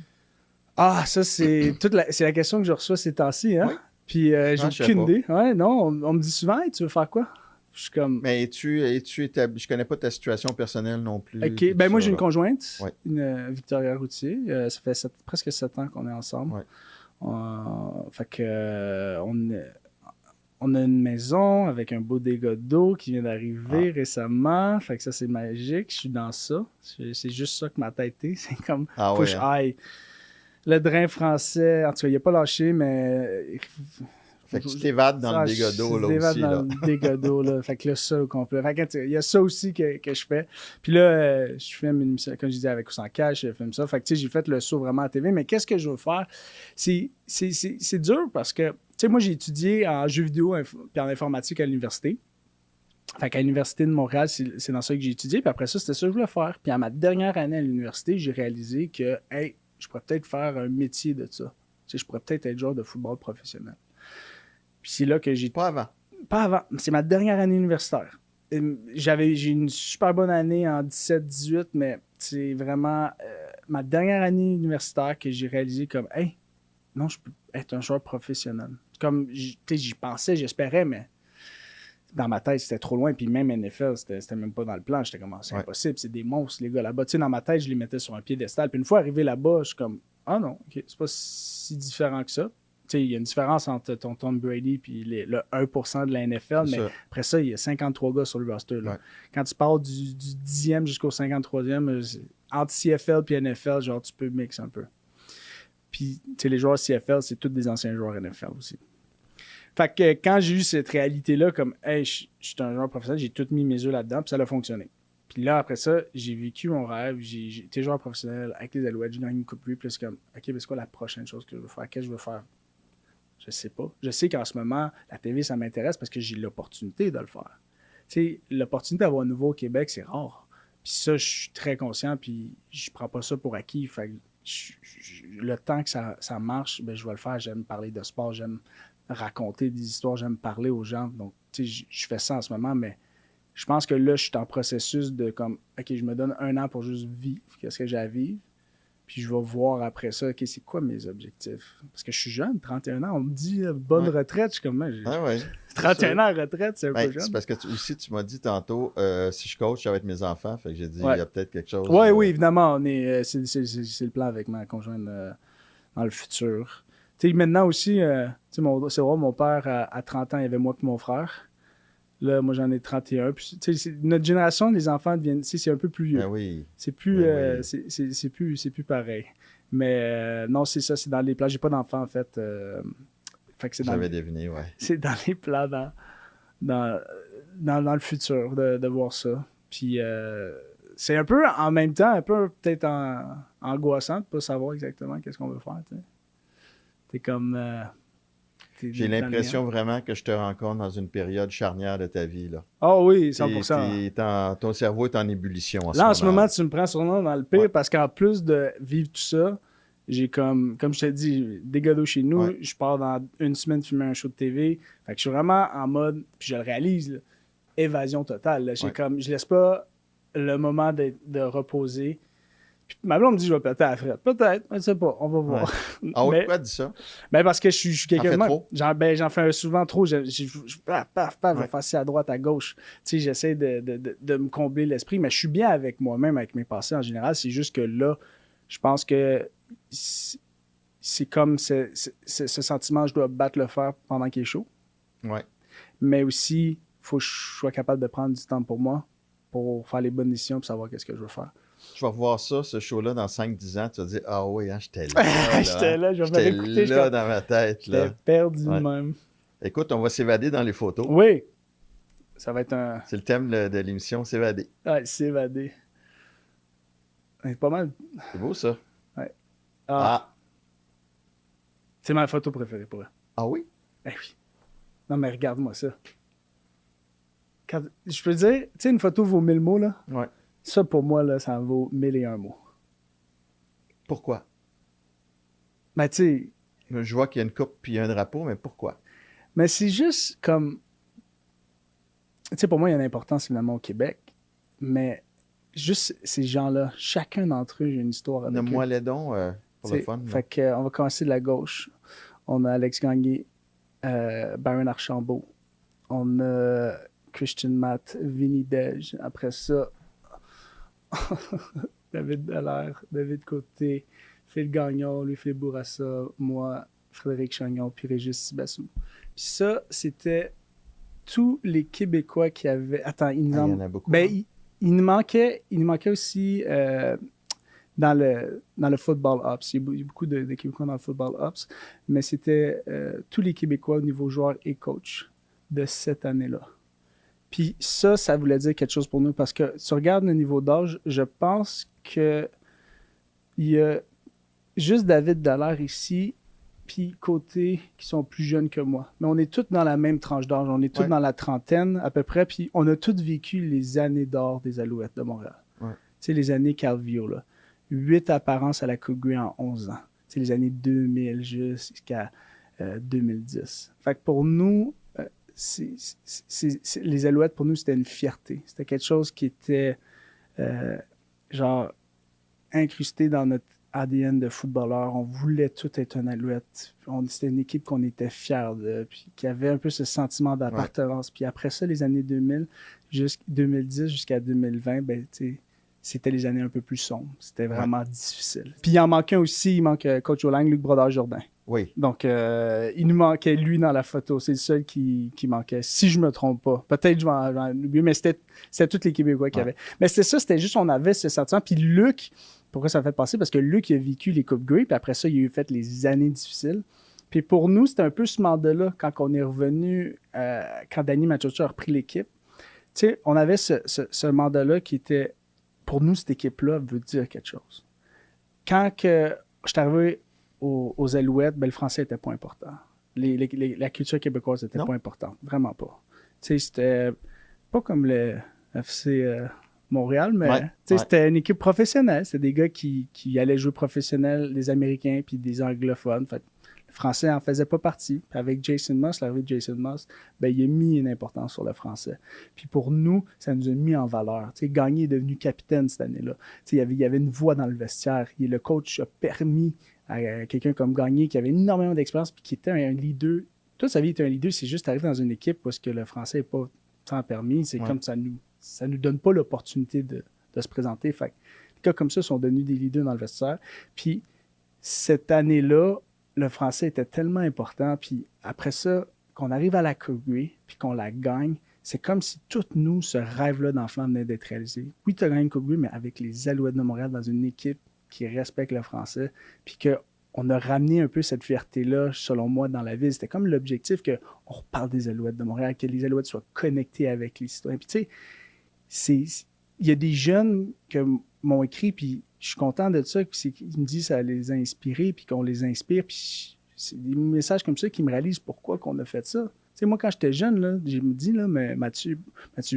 Ça, c'est c'est la question que je reçois ces temps-ci. Hein? Oui. Puis j'ai aucune idée. Ouais, non, on me dit souvent, hey, tu veux faire quoi? Je suis comme... Mais je connais pas ta situation personnelle non plus. OK. Ben moi, j'ai une conjointe, ouais. une Victoria Routier. Ça fait presque 7 ans qu'on est ensemble. Ouais. Fait que on a une maison avec un beau dégât d'eau qui vient d'arriver récemment. Fait que ça, c'est magique. Je suis dans ça. C'est juste ça que ma tête est. C'est comme faut que je aille. Le drain français, en tout cas, il n'a pas lâché, mais... Fait que tu t'évades dans le dégât d'eau, là, aussi. Dans le dégât d'eau, là. Fait que là, ça au complet. Fait que, il y a ça aussi que je fais. Puis là, je filme une émission, comme je disais, avec ou sans cash, je filme ça. Fait que, tu sais, j'ai fait le saut vraiment à TV. Mais qu'est-ce que je veux faire? C'est dur parce que, tu sais, moi, j'ai étudié en jeux vidéo et en informatique à l'université. Fait qu'à l'Université de Montréal, c'est dans ça que j'ai étudié. Puis après ça, c'était ça que je voulais faire. Puis à ma dernière année à l'université, j'ai réalisé que, hey, je pourrais peut-être faire un métier de ça. Tu sais, je pourrais peut-être être joueur de football professionnel. Puis c'est là que j'ai... Pas avant. Pas avant. C'est ma dernière année universitaire. J'ai une super bonne année en 17-18, mais c'est vraiment ma dernière année universitaire que j'ai réalisé comme, hey, non, je peux être un joueur professionnel. Comme, j'y pensais, j'espérais, mais dans ma tête, c'était trop loin. Puis même NFL, c'était même pas dans le plan. J'étais comme, c'est impossible, c'est des monstres, les gars là-bas. Tu sais, dans ma tête, je les mettais sur un piédestal. Puis une fois arrivé là-bas, je suis comme, non, OK, c'est pas si différent que ça. Il y a une différence entre ton Tom Brady et le 1% de la NFL, mais après ça, il y a 53 gars sur le roster. Là. Ouais. Quand tu pars du 10e jusqu'au 53e, entre CFL et NFL, genre, tu peux mixer un peu. Puis, les joueurs CFL, c'est tous des anciens joueurs NFL aussi. Fait que quand j'ai eu cette réalité-là, comme, hey, je suis un joueur professionnel, j'ai tout mis mes œufs là-dedans, puis ça a fonctionné. Puis là, après ça, j'ai vécu mon rêve, j'ai été joueur professionnel avec les Alouettes, j'ai gagné une coupe, puis c'est comme, OK, mais c'est quoi la prochaine chose que je veux faire? Qu'est-ce que je veux faire? Je sais pas. Je sais qu'en ce moment, la TV, ça m'intéresse parce que j'ai l'opportunité de le faire. Tu sais, l'opportunité d'avoir un nouveau au Québec, c'est rare. Puis ça, je suis très conscient, puis je prends pas ça pour acquis. Fait que le temps que ça marche, ben, je vais le faire. J'aime parler de sport, j'aime raconter des histoires, j'aime parler aux gens. Donc, tu sais, je fais ça en ce moment, mais je pense que là, je suis en processus de comme, OK, je me donne 1 an pour juste vivre. Qu'est-ce que j'ai à vivre? Puis je vais voir après ça, OK, c'est quoi mes objectifs? Parce que je suis jeune, 31 ans. On me dit bonne retraite. Je suis comme, 31 ans en retraite, c'est un peu jeune. C'est parce que tu m'as dit tantôt, si je coach, ça va être mes enfants. Fait que j'ai dit, il y a peut-être quelque chose. Oui, évidemment. C'est le plan avec ma conjointe dans le futur. Tu sais, maintenant aussi, c'est vrai, mon père, à 30 ans, il y avait moi et mon frère. Là, moi, j'en ai 31. Puis, notre génération, les enfants deviennent... C'est un peu plus... Ben oui. C'est plus... c'est plus pareil. Mais non, c'est ça. C'est dans les plans. J'ai pas d'enfants, en fait. Fait que j'avais deviné, ouais. C'est dans les plans dans le futur de voir ça. Puis c'est un peu, en même temps, un peu peut-être angoissant de pas savoir exactement qu'est-ce qu'on veut faire. T'es comme... J'ai l'impression vraiment que je te rencontre dans une période charnière de ta vie, là. Ah oui, 100%. Ton cerveau est en ébullition en ce Là, en moment. ce moment, tu me prends sur le nom dans le pire Ouais. parce qu'en plus de vivre tout ça, j'ai comme je te dis, des gars chez nous, Ouais. je pars dans une semaine filmer un show de TV. Fait que je suis vraiment en mode, puis je le réalise, là, évasion totale. Là. Ouais. Je laisse pas le moment de reposer. Puis ma blonde me dit, je vais péter à la frette. Peut-être, je sais pas, on va voir. Ah oui, Mais- pourquoi dis ça? Ben parce que je suis quelqu'un fais de même. trop? J'en fais souvent trop. Paf, paf, je vais Ouais. faire ça à droite, à gauche. Tu sais, j'essaie de me combler l'esprit, mais je suis bien avec moi-même, avec mes passés en général. C'est juste que là, je pense que c'est comme ce sentiment, je dois battre le fer pendant qu'il est chaud. Ouais. Mais aussi, il faut que je sois capable de prendre du temps pour moi, pour faire les bonnes décisions, pour savoir qu'est-ce que je veux faire. Tu vas revoir ça, ce show-là, dans 5-10 ans, tu vas dire, ah oui, hein, j'étais là. là, J'étais là, je vais me J'étais réécouter. là dans ma tête, là. J'étais perdu Ouais. même. Écoute, on va s'évader dans les photos. Oui, ça va être un... C'est le thème de l'émission, s'évader. Ouais, s'évader. C'est pas mal. C'est beau, ça. Ah, c'est ma photo préférée pour elle. Ah oui? Ben oui. Non, mais regarde-moi ça. Je peux dire, tu sais, une photo vaut 1000 mots, là. Ouais. Ça, pour moi, là, ça en vaut 1001 mots. Pourquoi? Ben, tu sais, Je vois qu'il y a une coupe puis il y a un drapeau, mais pourquoi? mais c'est juste comme... Tu sais, pour moi, il y a une importance, évidemment, au Québec, mais juste ces gens-là, chacun d'entre eux, j'ai une histoire avec eux. Nomme-moi les dons pour le T'sais, fun. là. Fait que, on va commencer de la gauche. On a Alex Gagné, Baron Archambault. On a Christian Matt, Vinny Dej. Après ça, David Dallaire, David Côté, Phil Gagnon, Louis-Philippe Bourassa, moi, Frédéric Chagnon, puis Régis Sibassou. Puis ça, c'était tous les Québécois qui avaient... Attends, Ah, il y en a beaucoup. Ben, il nous manquait aussi dans le football ops. Il y a beaucoup de Québécois dans le football ops, mais c'était tous les Québécois au niveau joueur et coach de cette année-là. Puis ça voulait dire quelque chose pour nous parce que tu regardes le niveau d'âge, je pense que il y a juste David Dallaire ici, puis Côté qui sont plus jeunes que moi. Mais on est tous dans la même tranche d'âge. On est tous Ouais. dans la trentaine à peu près, puis on a tous vécu les années d'or des Alouettes de Montréal. Ouais. Tu sais, les années Calvio, là. 8 apparences à la Coupe Grey en 11 ans. Tu sais, les années 2000 jusqu'à 2010. Fait que pour nous, les Alouettes, pour nous, c'était une fierté. C'était quelque chose qui était, genre, incrusté dans notre ADN de footballeur. On voulait tout être un Alouette. C'était une équipe qu'on était fiers de, puis qui avait un peu ce sentiment d'appartenance. Puis après ça, les années 2000, 2010 jusqu'à 2020, ben, tu sais, c'était les années un peu plus sombres. C'était vraiment difficile. Puis il en manquait aussi, il manque Coach Olang, Luc Brodeur-Jourdain. Oui. Donc, il nous manquait lui dans la photo. C'est le seul qui manquait, si je me trompe pas. Peut-être je vais en oublier, mais c'était tous les Québécois qui avaient. Mais c'était ça, c'était juste, on avait ce sentiment. Puis Luc, pourquoi ça fait passer? Parce que Luc, il a vécu les Coupes Grey, puis après ça, il a eu fait les années difficiles. Puis pour nous, c'était un peu ce mandat-là, quand on est revenu, quand Danny Machocha a repris l'équipe. Tu sais, on avait ce mandat-là qui était, pour nous, cette équipe-là veut dire quelque chose. Quand je suis arrivé aux Alouettes, ben, le français n'était pas important. La culture québécoise n'était pas importante. Vraiment pas. Tu sais, c'était pas comme le FC Montréal, mais c'était une équipe professionnelle. C'était des gars qui allaient jouer professionnel, des Américains puis des anglophones. Fait, le français n'en faisait pas partie. Puis avec Jason Moss, l'arrivée de Jason Moss, ben, il a mis une importance sur le français. Puis pour nous, ça nous a mis en valeur. Tu sais, Gagné est devenu capitaine cette année-là. Tu sais, il y avait une voix dans le vestiaire. Et le coach a permis à quelqu'un comme Gagné qui avait énormément d'expérience puis qui était un leader. Toute sa vie, il était un leader. C'est juste arrivé dans une équipe parce que le français n'est pas sans permis. C'est comme ça nous donne pas l'opportunité de se présenter. Fait que les gars comme ça sont devenus des leaders dans le vestiaire. Puis cette année-là, le français était tellement important. Puis après ça, qu'on arrive à la Coupe Grey puis qu'on la gagne, c'est comme si tout nous, ce rêve-là d'enfant venait d'être réalisé. Oui, tu as gagné une Coupe Grey, mais avec les Alouettes de Montréal dans une équipe qui respecte le français, puis qu'on a ramené un peu cette fierté-là, selon moi, dans la ville. C'était comme l'objectif qu'on reparle des Alouettes de Montréal, que les Alouettes soient connectés avec les citoyens. Puis tu sais, il y a des jeunes qui m'ont écrit, puis je suis content de ça, qu'ils me disent que ça les a inspirés, puis qu'on les inspire, puis c'est des messages comme ça qui me réalisent pourquoi qu'on a fait ça. Tu sais, moi, quand j'étais jeune, là, je me dis, là, mais Mathieu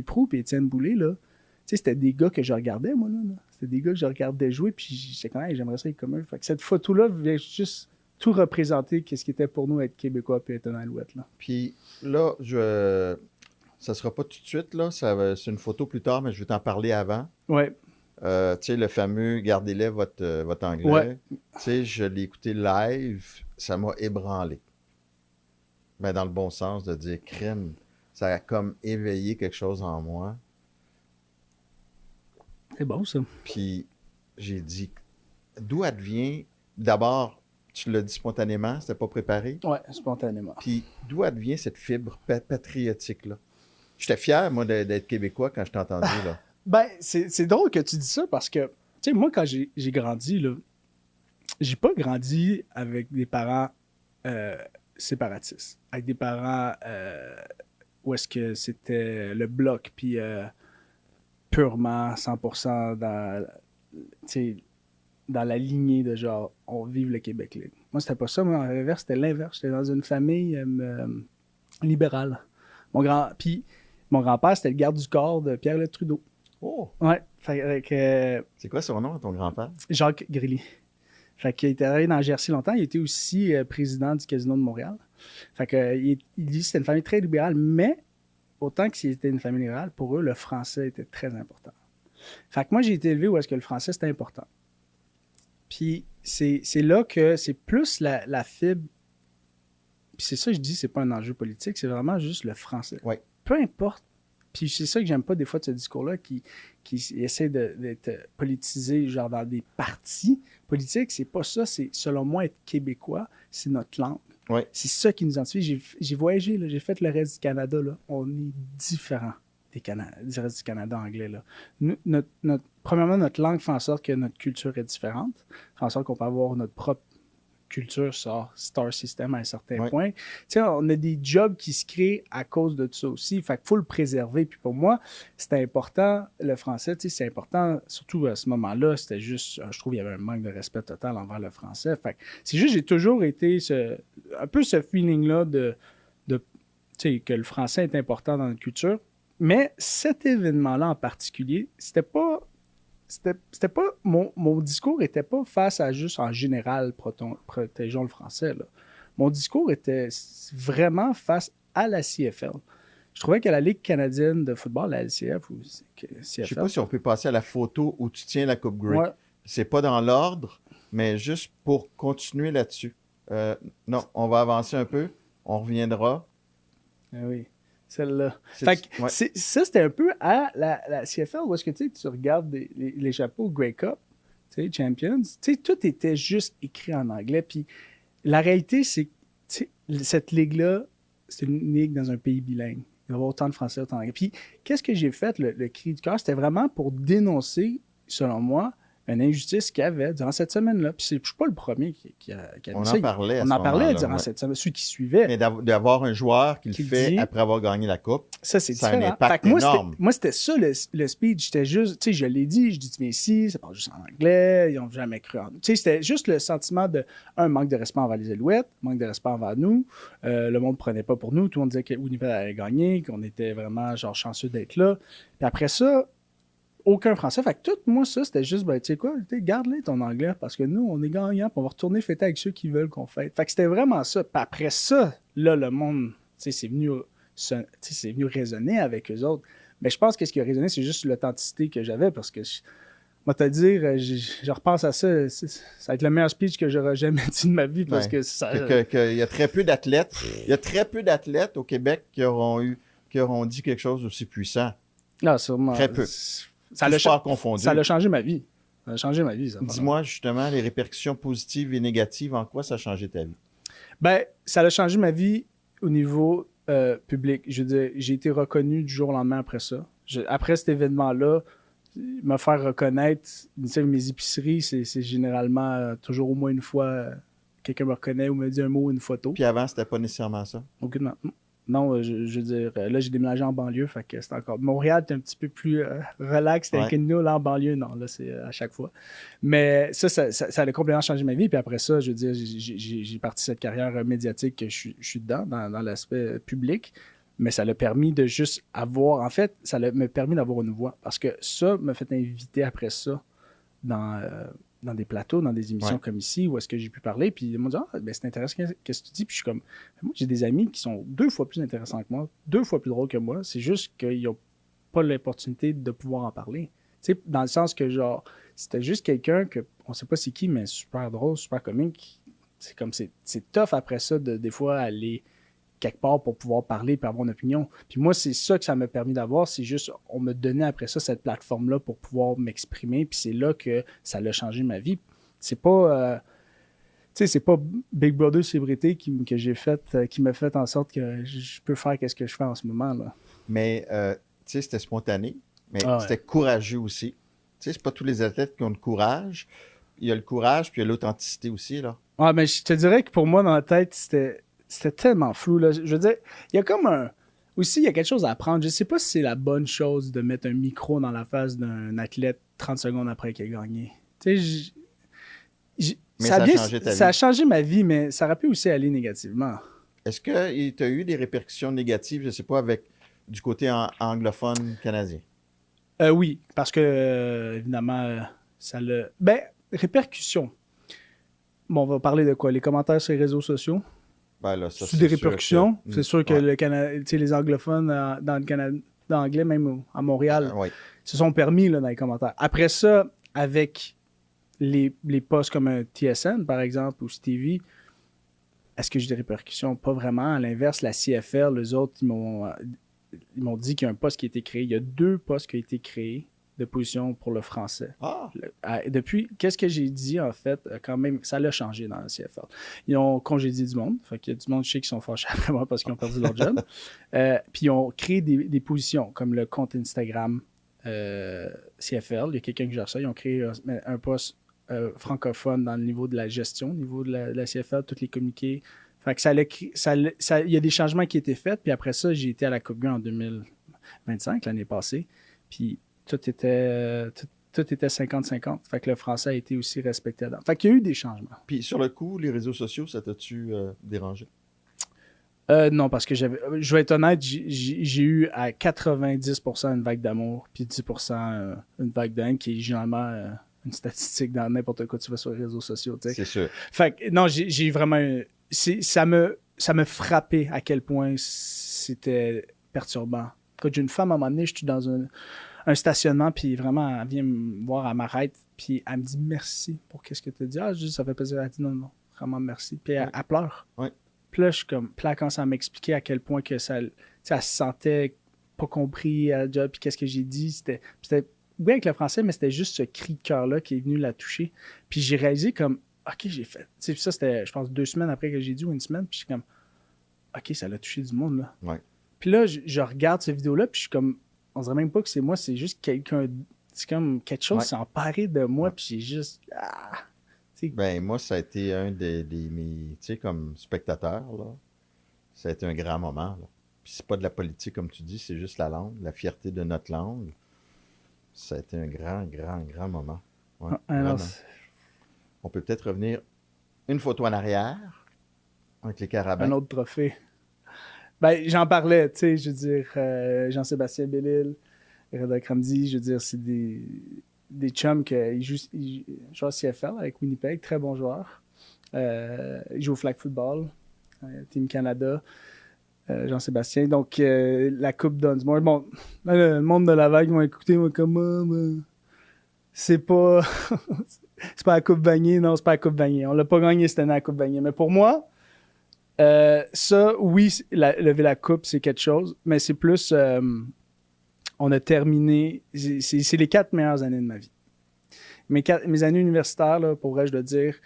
Proulx et Étienne Boulay, là, tu sais, c'était des gars que je regardais, moi, là. C'était des gars que je regardais jouer, puis j'étais comme, hey, j'aimerais ça être comme eux. Fait que cette photo-là vient juste tout représenter qu'est-ce qui était pour nous être Québécois puis être un Alouette, là. Puis là, ça sera pas tout de suite, là. C'est une photo plus tard, mais je vais t'en parler avant. Ouais. Tu sais, le fameux Gardez-les votre anglais. Ouais. Tu sais, je l'ai écouté live, ça m'a ébranlé. Ben, dans le bon sens de dire crime. Ça a comme éveillé quelque chose en moi. C'est bon, ça. Puis j'ai dit, d'où advient, d'abord, tu l'as dit spontanément, c'était pas préparé. Ouais, spontanément. Puis d'où advient cette fibre patriotique-là? J'étais fier, moi, d'être Québécois quand je t'ai entendu, là. Ben, c'est drôle que tu dis ça parce que, tu sais, moi, quand j'ai grandi, là, j'ai pas grandi avec des parents séparatistes, avec des parents où est-ce que c'était le bloc, puis purement 100% dans, tu sais, dans la lignée de genre, on vive le Québec libre. Moi, c'était pas ça. Moi, en reverse, c'était l'inverse. J'étais dans une famille libérale. Mon grand-père, c'était le garde du corps de Pierre-Luc Trudeau. Oh! Ouais. Fait que, C'est quoi son nom, ton grand-père? Jacques Grilly. Fait qu'il était travaillé dans Jersey longtemps. Il était aussi président du Casino de Montréal. Fait que, il dit que c'était une famille très libérale, mais autant que c'était une famille libérale, pour eux, le français était très important. Fait que moi, j'ai été élevé où est-ce que le français, c'était important. Puis c'est là que c'est plus la fibre. Puis c'est ça que je dis, c'est pas un enjeu politique, c'est vraiment juste le français. Ouais. Peu importe. Puis c'est ça que j'aime pas des fois de ce discours-là qui essaie d'être politisé, genre dans des partis politiques. C'est pas ça. C'est, selon moi, être québécois, c'est notre langue. Ouais. C'est ça qui nous identifie. J'ai voyagé, là, j'ai fait le reste du Canada. Là. On est différent du reste du Canada anglais. Là. Premièrement, notre langue fait en sorte que notre culture est différente. Fait en sorte qu'on peut avoir notre propre culture sur Star System à un certain point. Tu sais, on a des jobs qui se créent à cause de tout ça aussi. Fait qu'il faut le préserver. Puis pour moi, c'était important, le français, tu sais, c'est important, surtout à ce moment-là, c'était juste, je trouve qu'il y avait un manque de respect total envers le français. Fait que c'est juste, j'ai toujours été un peu ce feeling-là de tu sais, que le français est important dans notre culture. Mais cet événement-là en particulier, c'était pas mon discours n'était pas face à juste en général protégeons le français. Là. Mon discours était vraiment face à la CFL. Je trouvais que la Ligue canadienne de football, la LCF ou CFL. Je sais pas si on peut passer à la photo où tu tiens la Coupe Grey. Ouais. C'est pas dans l'ordre, mais juste pour continuer là-dessus. Non, on va avancer un peu. On reviendra. Ah oui. Celle-là. Fait que ça, c'était un peu à la CFL où est-ce que tu regardes les chapeaux Grey Cup, Champions, tout était juste écrit en anglais. Puis la réalité, c'est que cette ligue-là, c'est une ligue dans un pays bilingue. Il va y avoir autant de Français, autant d'anglais. Puis qu'est-ce que j'ai fait, le cri du cœur? C'était vraiment pour dénoncer, selon moi, une injustice qu'il y avait durant cette semaine-là. Puis je ne suis pas le premier qui a on ça. en parlait. On en parlait durant cette semaine, ceux qui suivaient. Mais d'avoir un joueur qui le fait dit, après avoir gagné la Coupe, ça c'est différent. Un impact énorme. Moi, c'était ça le speech. J'étais juste, tu sais, je l'ai dit, je dis, mais ici, ça parle juste en anglais, ils n'ont jamais cru en nous. Tu sais, c'était juste le sentiment de, manque de respect envers les Alouettes, manque de respect envers nous. Le monde ne prenait pas pour nous. Tout le monde disait que Winnipeg allait gagner, qu'on était vraiment genre chanceux d'être là. Puis après ça, aucun français. Fait que tout, moi, ça, c'était juste, ben, tu sais quoi, garde-les ton anglais parce que nous, on est gagnants, puis on va retourner fêter avec ceux qui veulent qu'on fête. Fait que c'était vraiment ça. Puis après ça, là, le monde, tu sais, c'est venu résonner avec eux autres. Mais je pense que ce qui a résonné, c'est juste l'authenticité que j'avais parce que, moi, te dire, je repense à ça, ça va être le meilleur speech que j'aurais jamais dit de ma vie parce que ça. Il y a très peu d'athlètes. Il y a très peu d'athlètes au Québec qui auront dit quelque chose d'aussi puissant. Non, sûrement. Très peu. Ça l'a changé ma vie. Ça a changé ma vie, ça. Dis-moi justement les répercussions positives et négatives. En quoi ça a changé ta vie? Ben, ça a changé ma vie au niveau public. Je veux dire, j'ai été reconnu du jour au lendemain après ça. Après cet événement-là, me faire reconnaître, mes épiceries, c'est généralement toujours au moins une fois quelqu'un me reconnaît ou me dit un mot ou une photo. Puis avant, c'était pas nécessairement ça? Aucunement. Non, je veux dire, là, j'ai déménagé en banlieue, fait que c'est encore... Montréal, t'es un petit peu plus relax Ouais. que nous, là, en banlieue, non, là, c'est à chaque fois. Mais ça a complètement changé ma vie, puis après ça, je veux dire, j'ai parti cette carrière médiatique que je suis dedans, dans l'aspect public, mais ça l'a permis de juste avoir... En fait, m'a permis d'avoir une voix, parce que ça m'a fait inviter après ça dans des plateaux, dans des émissions Ouais. comme ici, où est-ce que j'ai pu parler, puis ils m'ont dit « Ah, ben c'est intéressant, qu'est-ce que tu dis? » Puis je suis comme « Moi, j'ai des amis qui sont 2 fois plus intéressants que moi, 2 fois plus drôles que moi, c'est juste qu'ils n'ont pas l'opportunité de pouvoir en parler. » Tu sais, dans le sens que, genre, c'était juste quelqu'un que, on sait pas c'est qui, mais super drôle, super comique, c'est comme, c'est tough après ça, des fois, aller quelque part pour pouvoir parler et avoir une opinion. Puis moi, c'est ça que ça m'a permis d'avoir. C'est juste, on me donnait après ça cette plateforme-là pour pouvoir m'exprimer. Puis c'est là que ça a changé ma vie. C'est pas, tu sais, c'est pas Big Brother Célébrité que j'ai fait, qui m'a fait en sorte que je peux faire ce que je fais en ce moment, là. Mais, tu sais, c'était spontané, mais Ah ouais. c'était courageux aussi. Tu sais, c'est pas tous les athlètes qui ont le courage. Il y a le courage, puis il y a l'authenticité aussi, là. Ouais, mais je te dirais que pour moi, dans la tête, c'était tellement flou, là. Je veux dire, il y a comme un... Aussi, il y a quelque chose à apprendre. Je sais pas si c'est la bonne chose de mettre un micro dans la face d'un athlète 30 secondes après qu'il a gagné. Tu sais, Mais ça a changé ta ça a vie. changé ma vie, mais ça aurait pu aussi aller négativement. Est-ce qu'il t'a eu des répercussions négatives, je sais pas, avec du côté anglophone canadien? Oui, parce que, évidemment, ça le... Ben, répercussions. Bon, on va parler de quoi? Les commentaires sur les réseaux sociaux? Ben là, ça, C'est des sûr que- répercussions. C'est sûr que Ouais. tu sais, les anglophones dans le Canada, dans l'anglais, même à Montréal, Oui. se sont permis là, dans les commentaires. Après ça, avec les posts comme un TSN, par exemple, ou Stevie, est-ce que j'ai des répercussions? Pas vraiment. À l'inverse, la CFL, les autres, ils m'ont dit qu'il y a un poste qui a été créé. Il y a 2 postes qui ont été créés de position pour le français. Ah, Depuis, qu'est-ce que j'ai dit, en fait, quand même, ça l'a changé dans la CFL. Ils ont congédié du monde. Fait qu'il y a du monde, je sais, qui sont fâchés après moi parce qu'ils ont perdu leur job. Puis ils ont créé des positions, comme le compte Instagram CFL. Il y a quelqu'un qui gère ça. Ils ont créé un poste francophone dans le niveau de la gestion, au niveau de la CFL, tous les communiqués. Fait que il y a des changements qui étaient faits. Puis après ça, j'ai été à la Coupe Grey en 2025, l'année passée. Puis tout était 50-50. Fait que le français a été aussi respecté là-dedans. Fait qu'il y a eu des changements. puis sur le coup, les réseaux sociaux, ça t'a-tu dérangé? Non, parce que je vais être honnête, j'ai eu à 90% une vague d'amour, puis 10% une vague de haine, qui est généralement une statistique dans n'importe quoi tu vas sur les réseaux sociaux. Tu sais. C'est sûr. Fait que non, j'ai vraiment... Ça me frappait à quel point c'était perturbant. Quand j'ai une femme, à un moment donné, je suis dans un stationnement, puis vraiment, elle vient me voir, elle m'arrête, puis elle me dit merci pour qu'est-ce que tu as dit. Ah, je dis, ça fait plaisir. Elle dit non, vraiment merci. Puis elle pleure. Ouais. Puis là, je suis comme, puis là, elle commence à m'expliquer à quel point que ça, tu sais, elle se sentait pas compris à la job, puis qu'est-ce que j'ai dit. C'était oui avec le français, mais c'était juste ce cri de cœur-là qui est venu la toucher. Puis j'ai réalisé comme, OK, j'ai fait. Tu sais, ça, c'était, je pense, 2 semaines après que j'ai dit, ou une semaine, puis je suis comme, OK, ça l'a touché du monde, là. Ouais. Puis là, je regarde cette vidéo-là, puis je suis comme, on dirait même pas que c'est moi, c'est juste quelqu'un, c'est comme quelque chose s'est emparé de moi, puis j'ai juste, Ben, moi, ça a été un mes, tu sais, comme spectateur, là, ça a été un grand moment, là. Puis c'est pas de la politique, comme tu dis, c'est juste la langue, la fierté de notre langue. Ça a été un grand moment. Ouais, alors, vraiment. On peut peut-être revenir une photo en arrière, avec les carabins. un autre trophée. Ben, j'en parlais, tu sais, je veux dire, Jean-Sébastien Bellil, Reda Kramdi, je veux dire, c'est des chums qui jouent à CFL avec Winnipeg, très bons joueurs. Ils jouent au flag football, Team Canada, Jean-Sébastien. Donc, la Coupe Dunsmore. Bon, là, le monde de la vague m'a écouté, moi, comme, c'est pas c'est pas la Coupe Vanier, non, c'est pas la Coupe Vanier. On l'a pas gagné cette année à la Coupe Vanier. Mais pour moi, ça, oui, lever la coupe, c'est quelque chose, mais c'est plus, on a terminé, c'est les 4 meilleures années de ma vie. Mes années universitaires, là, pourrais-je le dire,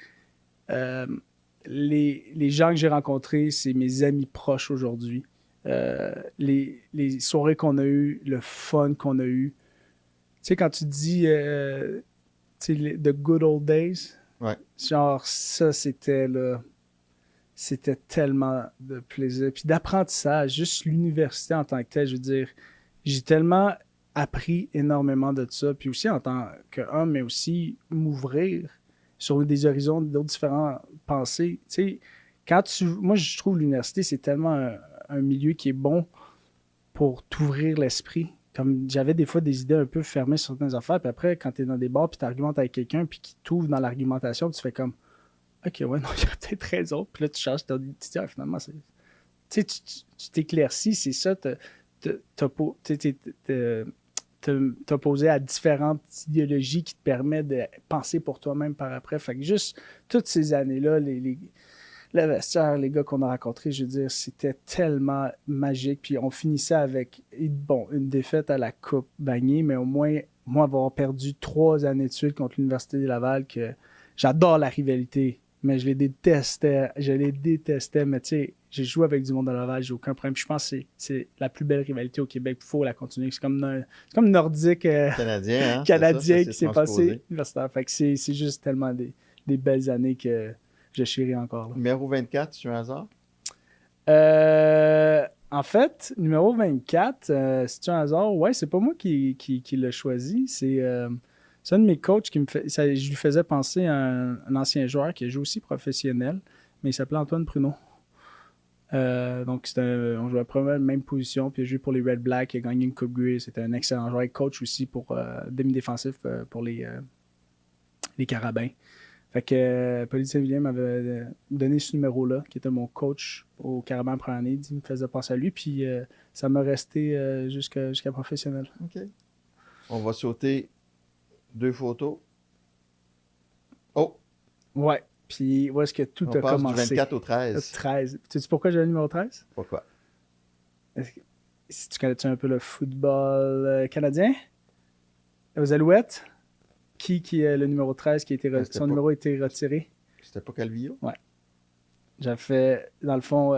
les gens que j'ai rencontrés, c'est mes amis proches aujourd'hui. Les soirées qu'on a eues, le fun qu'on a eu. Tu sais, quand tu dis, tu sais, the good old days, Ouais. genre, ça, c'était là... c'était tellement de plaisir. Puis d'apprentissage, juste l'université en tant que telle, je veux dire, j'ai tellement appris énormément de ça. Puis aussi en tant qu'homme, mais aussi m'ouvrir sur des horizons d'autres différents pensées. Tu sais, moi, je trouve l'université, c'est tellement un milieu qui est bon pour t'ouvrir l'esprit. Comme j'avais des fois des idées un peu fermées sur certaines affaires, puis après, quand tu es dans des bars, puis tu argumentes avec quelqu'un, puis qui t'ouvre dans l'argumentation, puis tu fais comme OK, ouais, non, il y a peut-être raison. Puis là, tu changes, tu te dis, finalement, tu sais, tu t'éclaircis, c'est ça, t'opposer à différentes idéologies qui te permettent de penser pour toi-même par après. Fait que juste toutes ces années-là, le vestiaire, les gars qu'on a rencontrés, je veux dire, c'était tellement magique. Puis on finissait avec, bon, une défaite à la Coupe Vanier, mais au moins, moi, avoir perdu 3 années de suite contre l'Université de Laval, que j'adore la rivalité, mais je les détestais, mais tu sais, j'ai joué avec du monde de Laval, j'ai aucun problème. Puis je pense que c'est la plus belle rivalité au Québec, il faut la continuer. C'est comme nordique Canadien, hein? canadien ça, qui s'est passé universitaire. Fait que c'est juste tellement des belles années que je chéris encore. Là. Numéro 24, c'est un hasard? En fait, numéro 24, c'est un hasard. Ouais, c'est pas moi qui l'ai choisi. C'est un de mes coachs qui je lui faisais penser à un ancien joueur qui a joué aussi professionnel, mais il s'appelait Antoine Pruneau. Donc, on jouait à la même position, puis il a joué pour les Red Black, il a gagné une Coupe Grey. C'était un excellent joueur, coach aussi pour demi-défensif pour les Carabins. Fait que Pauline Saint-Villiers m'avait donné ce numéro-là, qui était mon coach au Carabins en première année. Il me faisait penser à lui, puis ça m'a resté jusqu'à professionnel. OK. On va sauter 2 photos. Oh! Ouais. Puis où est-ce que tout a commencé? On passe du 24 au 13. 13. Sais-tu pourquoi j'ai le numéro 13? Pourquoi? Si tu connais-tu un peu le football canadien? Aux Alouettes? Qui est le numéro 13 qui a été son numéro a été retiré? C'était pas Calvillo? Ouais. J'avais fait, dans le fond,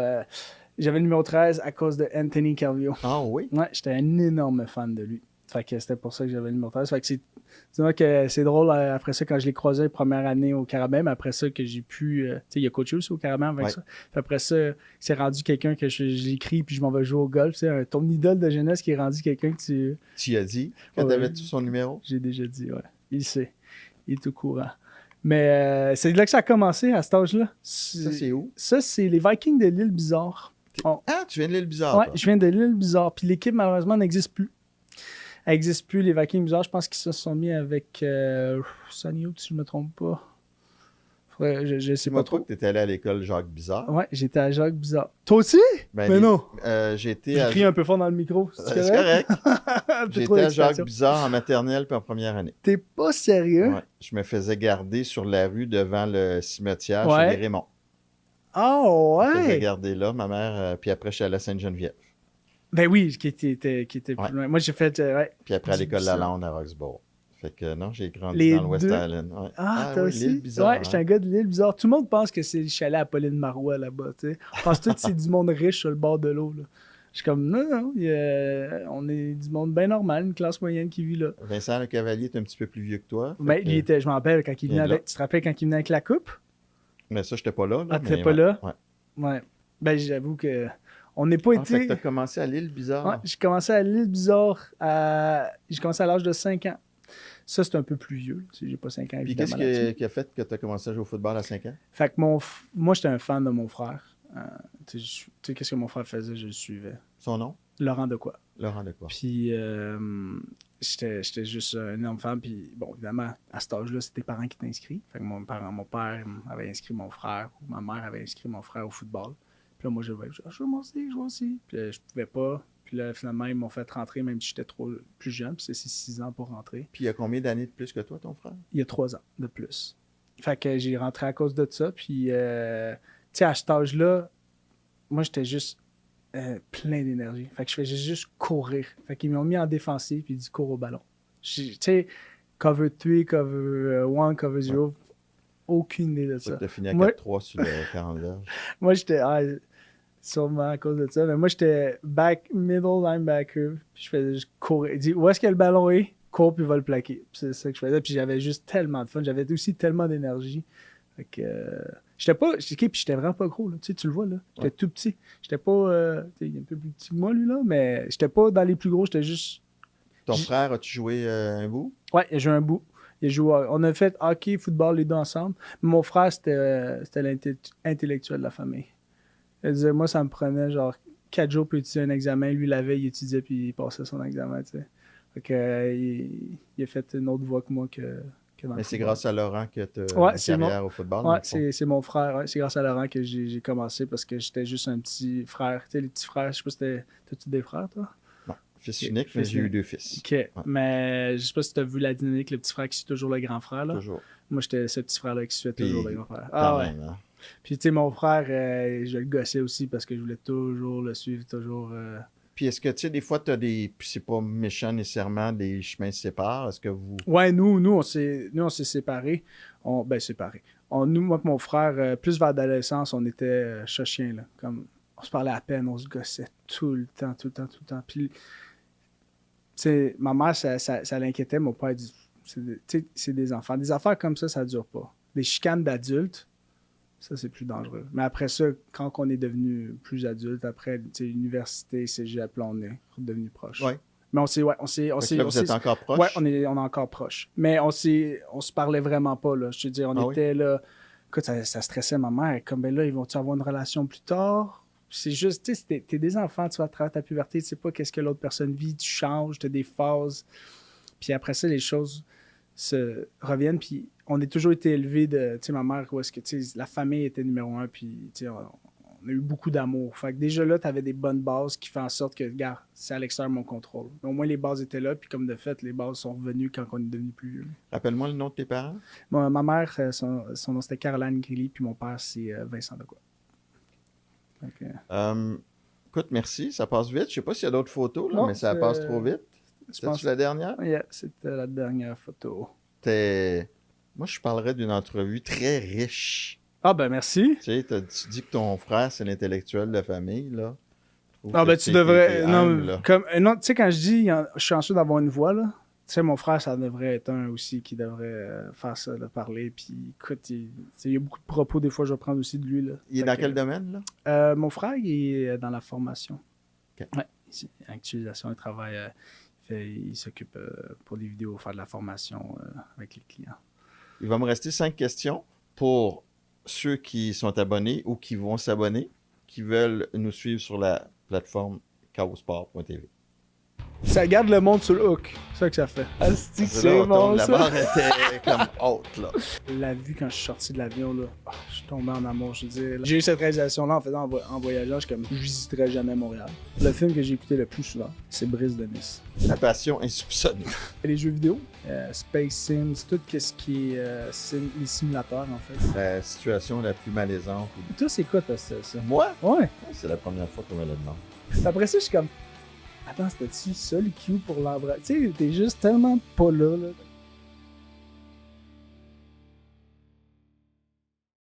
j'avais le numéro 13 à cause de Anthony Calvillo. Ah oui? Ouais, j'étais un énorme fan de lui. Fait que c'était pour ça que j'avais le numéro 13. Fait que dis-moi que c'est drôle après ça quand je l'ai croisé la première année au Carabin, mais après ça que j'ai pu. Tu sais, il a coaché aussi au Carabin avec ça. Puis après ça, c'est rendu quelqu'un que j'écris puis je m'en vais jouer au golf. Tu sais, ton idole de jeunesse qui est rendu quelqu'un que tu. Tu y as dit quand t'avais-tu son numéro? J'ai déjà dit, ouais. Il sait. Il est au courant. Mais c'est de là que ça a commencé à cet âge-là. Ça, c'est où? Ça, c'est les Vikings de l'île Bizarre. Ah, tu viens de l'île Bizarre? Ouais, toi. je viens de l'île Bizarre. Puis l'équipe, malheureusement, n'existe plus. Elle n'existe plus, les Vikings Bizarres. Je pense qu'ils se sont mis avec Sonny Hope, si je ne me trompe pas. Je sais pas trop. Moi, que tu étais allé à l'école Jacques Bizarre. Ouais, j'étais à Jacques Bizarre. Toi aussi? Mais non. J'ai crie un peu fort dans le micro. C'est correct. J'étais à Jacques Bizarre en maternelle puis en première année. T'es pas sérieux? Ouais. Je me faisais garder sur la rue devant le cimetière chez les Raymond. Oh, ouais! Je me faisais garder là, ma mère. Puis après, je suis allé à Sainte-Geneviève. Ben oui, qui était plus loin. Moi, j'ai fait. Puis après, à l'école Lalonde à Roxborough. Fait que non, j'ai grandi dans le West Island. Ouais. Ah, toi aussi? L'île Bizarre. Ouais, j'étais un gars de l'île Bizarre. Tout le monde pense que c'est le chalet à Pauline Marois là-bas. Tu sais. On pense tout que c'est du monde riche sur le bord de l'eau. Là. Je suis comme, non, on est du monde bien normal, une classe moyenne qui vit là. Vincent Le Cavalier est un petit peu plus vieux que toi. Ben, je m'en rappelle quand il venait avec. Tu te rappelles quand il venait avec la coupe? Mais ça, j'étais pas là. Ah, t'étais pas là? Ouais. Ben, j'avoue que. On n'est pas été. Fait que t'as commencé à l'île Bizarre. Ouais, j'ai commencé à l'île Bizarre. J'ai commencé à l'âge de 5 ans. Ça, c'est un peu plus vieux. J'ai pas 5 ans, évidemment. Puis qu'est-ce qui a fait que tu as commencé à jouer au football à 5 ans? Fait que moi, j'étais un fan de mon frère. Tu sais, qu'est-ce que mon frère faisait? Je le suivais. Son nom? Laurent Decoy. Laurent Decoy. Puis, j'étais juste un énorme fan. Puis, bon, évidemment, à cet âge-là, c'est tes parents qui t'inscrivent. Fait que mon père avait inscrit mon frère, ou ma mère avait inscrit mon frère au football. Puis là, moi, je veux moi aussi. Puis là, je pouvais pas. Puis là, finalement, ils m'ont fait rentrer, même si j'étais plus jeune. Puis c'est 6 ans pour rentrer. Puis il y a combien d'années de plus que toi, ton frère? Il y a 3 ans de plus. Fait que j'ai rentré à cause de ça. Puis, tu sais, à cet âge-là, moi, j'étais juste plein d'énergie. Fait que je faisais juste courir. Fait qu'ils m'ont mis en défensif, puis ils disent cours au ballon. Tu sais, cover 3, cover 1, cover 0. Aucune idée de ça. Tu as fini à 4-3 sur le 40 verges. Moi, j'étais... sûrement à cause de ça. Mais moi, j'étais middle linebacker. Puis je faisais juste courir. Il dit, où est-ce que le ballon est? Cours, puis va le plaquer. Puis c'est ça que je faisais. Puis j'avais juste tellement de fun. J'avais aussi tellement d'énergie. Fait que j'étais vraiment pas gros, là. Tu le vois, là. J'étais tout petit. J'étais pas, il est un peu plus petit que moi, lui, là, mais j'étais pas dans les plus gros, j'étais juste... Ton frère, as-tu joué un bout? Ouais, il a joué un bout. On a fait hockey, football, les deux ensemble. Mon frère, c'était l'intellectuel de la famille. Il disait, moi, ça me prenait genre 4 jours pour étudier un examen. Lui, la veille, il étudiait puis il passait son examen, tu sais. Fait que, il a fait une autre voie que moi que dans Mais le c'est football. grâce à Laurent que tu as Ouais, une c'est carrière au football. Ouais, c'est mon frère. Ouais. C'est grâce à Laurent que j'ai commencé parce que j'étais juste un petit frère. Tu sais, les petits frères, je sais pas si t'as-tu des frères, toi? Non, fils unique, mais j'ai eu 2 fils. OK. Ouais. Mais je sais pas si t'as vu la dynamique, le petit frère qui suit toujours le grand frère, là. Toujours. Moi, j'étais ce petit frère-là qui suivait toujours le grand frère. Quand même, hein. Puis, tu sais, mon frère, je le gossais aussi parce que je voulais toujours le suivre, toujours... Puis est-ce que, tu sais, des fois, tu as des... Puis c'est pas méchant nécessairement, des chemins se séparent. Est-ce que vous... Ouais, nous, on s'est séparés. Séparés. Moi et mon frère, plus vers l'adolescence, on était chat-chien, là. Comme, on se parlait à peine, on se gossait tout le temps. Puis, tu sais, ma mère, ça l'inquiétait. Mon père dit, c'est des enfants. Des affaires comme ça dure pas. Des chicanes d'adultes, ça, c'est plus dangereux. Mais après ça, quand on est devenu plus adulte, après l'université, cégep, là, on est redevenu proches. Ouais. Mais Là, vous êtes encore proches? Ouais, on est encore proches. Mais on se parlait vraiment pas, là. Je te dis, on était là... Écoute, ça stressait ma mère. Comme, ben là, ils vont-tu avoir une relation plus tard? C'est juste, tu sais, t'es des enfants, tu vas à travers ta puberté, tu sais pas qu'est-ce que l'autre personne vit, tu changes, t'as des phases. Puis après ça, les choses se reviennent, puis on a toujours été élevés de, tu sais, ma mère, où est-ce que, tu sais, la famille était numéro 1, puis, tu sais, on a eu beaucoup d'amour. Fait que déjà là, tu avais des bonnes bases qui font en sorte que, regarde, c'est à l'extérieur de mon contrôle. Mais au moins, les bases étaient là, puis comme de fait, les bases sont revenues quand on est devenu plus vieux. Rappelle-moi le nom de tes parents. Ma mère, son nom c'était Caroline Grilly, puis mon père, c'est Vincent Decoy. Okay. Écoute, merci. Ça passe vite. Je sais pas s'il y a d'autres photos, là, Non, mais ça passe trop vite. C'était-tu la dernière? Yeah, c'était la dernière photo. Moi, je parlerais d'une entrevue très riche. Ah, ben merci. Tu sais, tu dis que ton frère, c'est l'intellectuel de la famille, là. Ah, ben tu devrais... Non, tu sais, quand je dis je suis chanceux d'avoir une voix, là, tu sais, mon frère, ça devrait être un aussi qui devrait faire ça, de parler. Puis, écoute, il y a beaucoup de propos, des fois, je vais prendre aussi de lui, là. Il est dans quel domaine, là? Mon frère, il est dans la formation. OK. Ouais, en utilisation, il travaille... il s'occupe pour des vidéos, faire de la formation avec les clients. Il va me rester 5 questions pour ceux qui sont abonnés ou qui vont s'abonner, qui veulent nous suivre sur la plateforme chaosport.tv. Ça garde le monde sur le hook. C'est ça que ça fait. Asti, c'est bon, la ça. barre était comme haute, là. La vue, quand je suis sorti de l'avion, là, je suis tombé en amour. Je veux dire, j'ai eu cette réalisation-là en faisant en voyageant. Je suis comme, je visiterai jamais Montréal. Le film que j'ai écouté le plus souvent, c'est Brise de Nice. La passion insoupçonnée. Les jeux vidéo, Space Sims, tout ce qui est les simulateurs, en fait. La situation la plus malaisante. Toi, c'est quoi, ça? Moi? Ouais. C'est la première fois qu'on me le demande. Après ça, je suis comme, attends, c'était-tu ça le cue pour l'embrasser? Tu sais, t'es juste tellement pas là.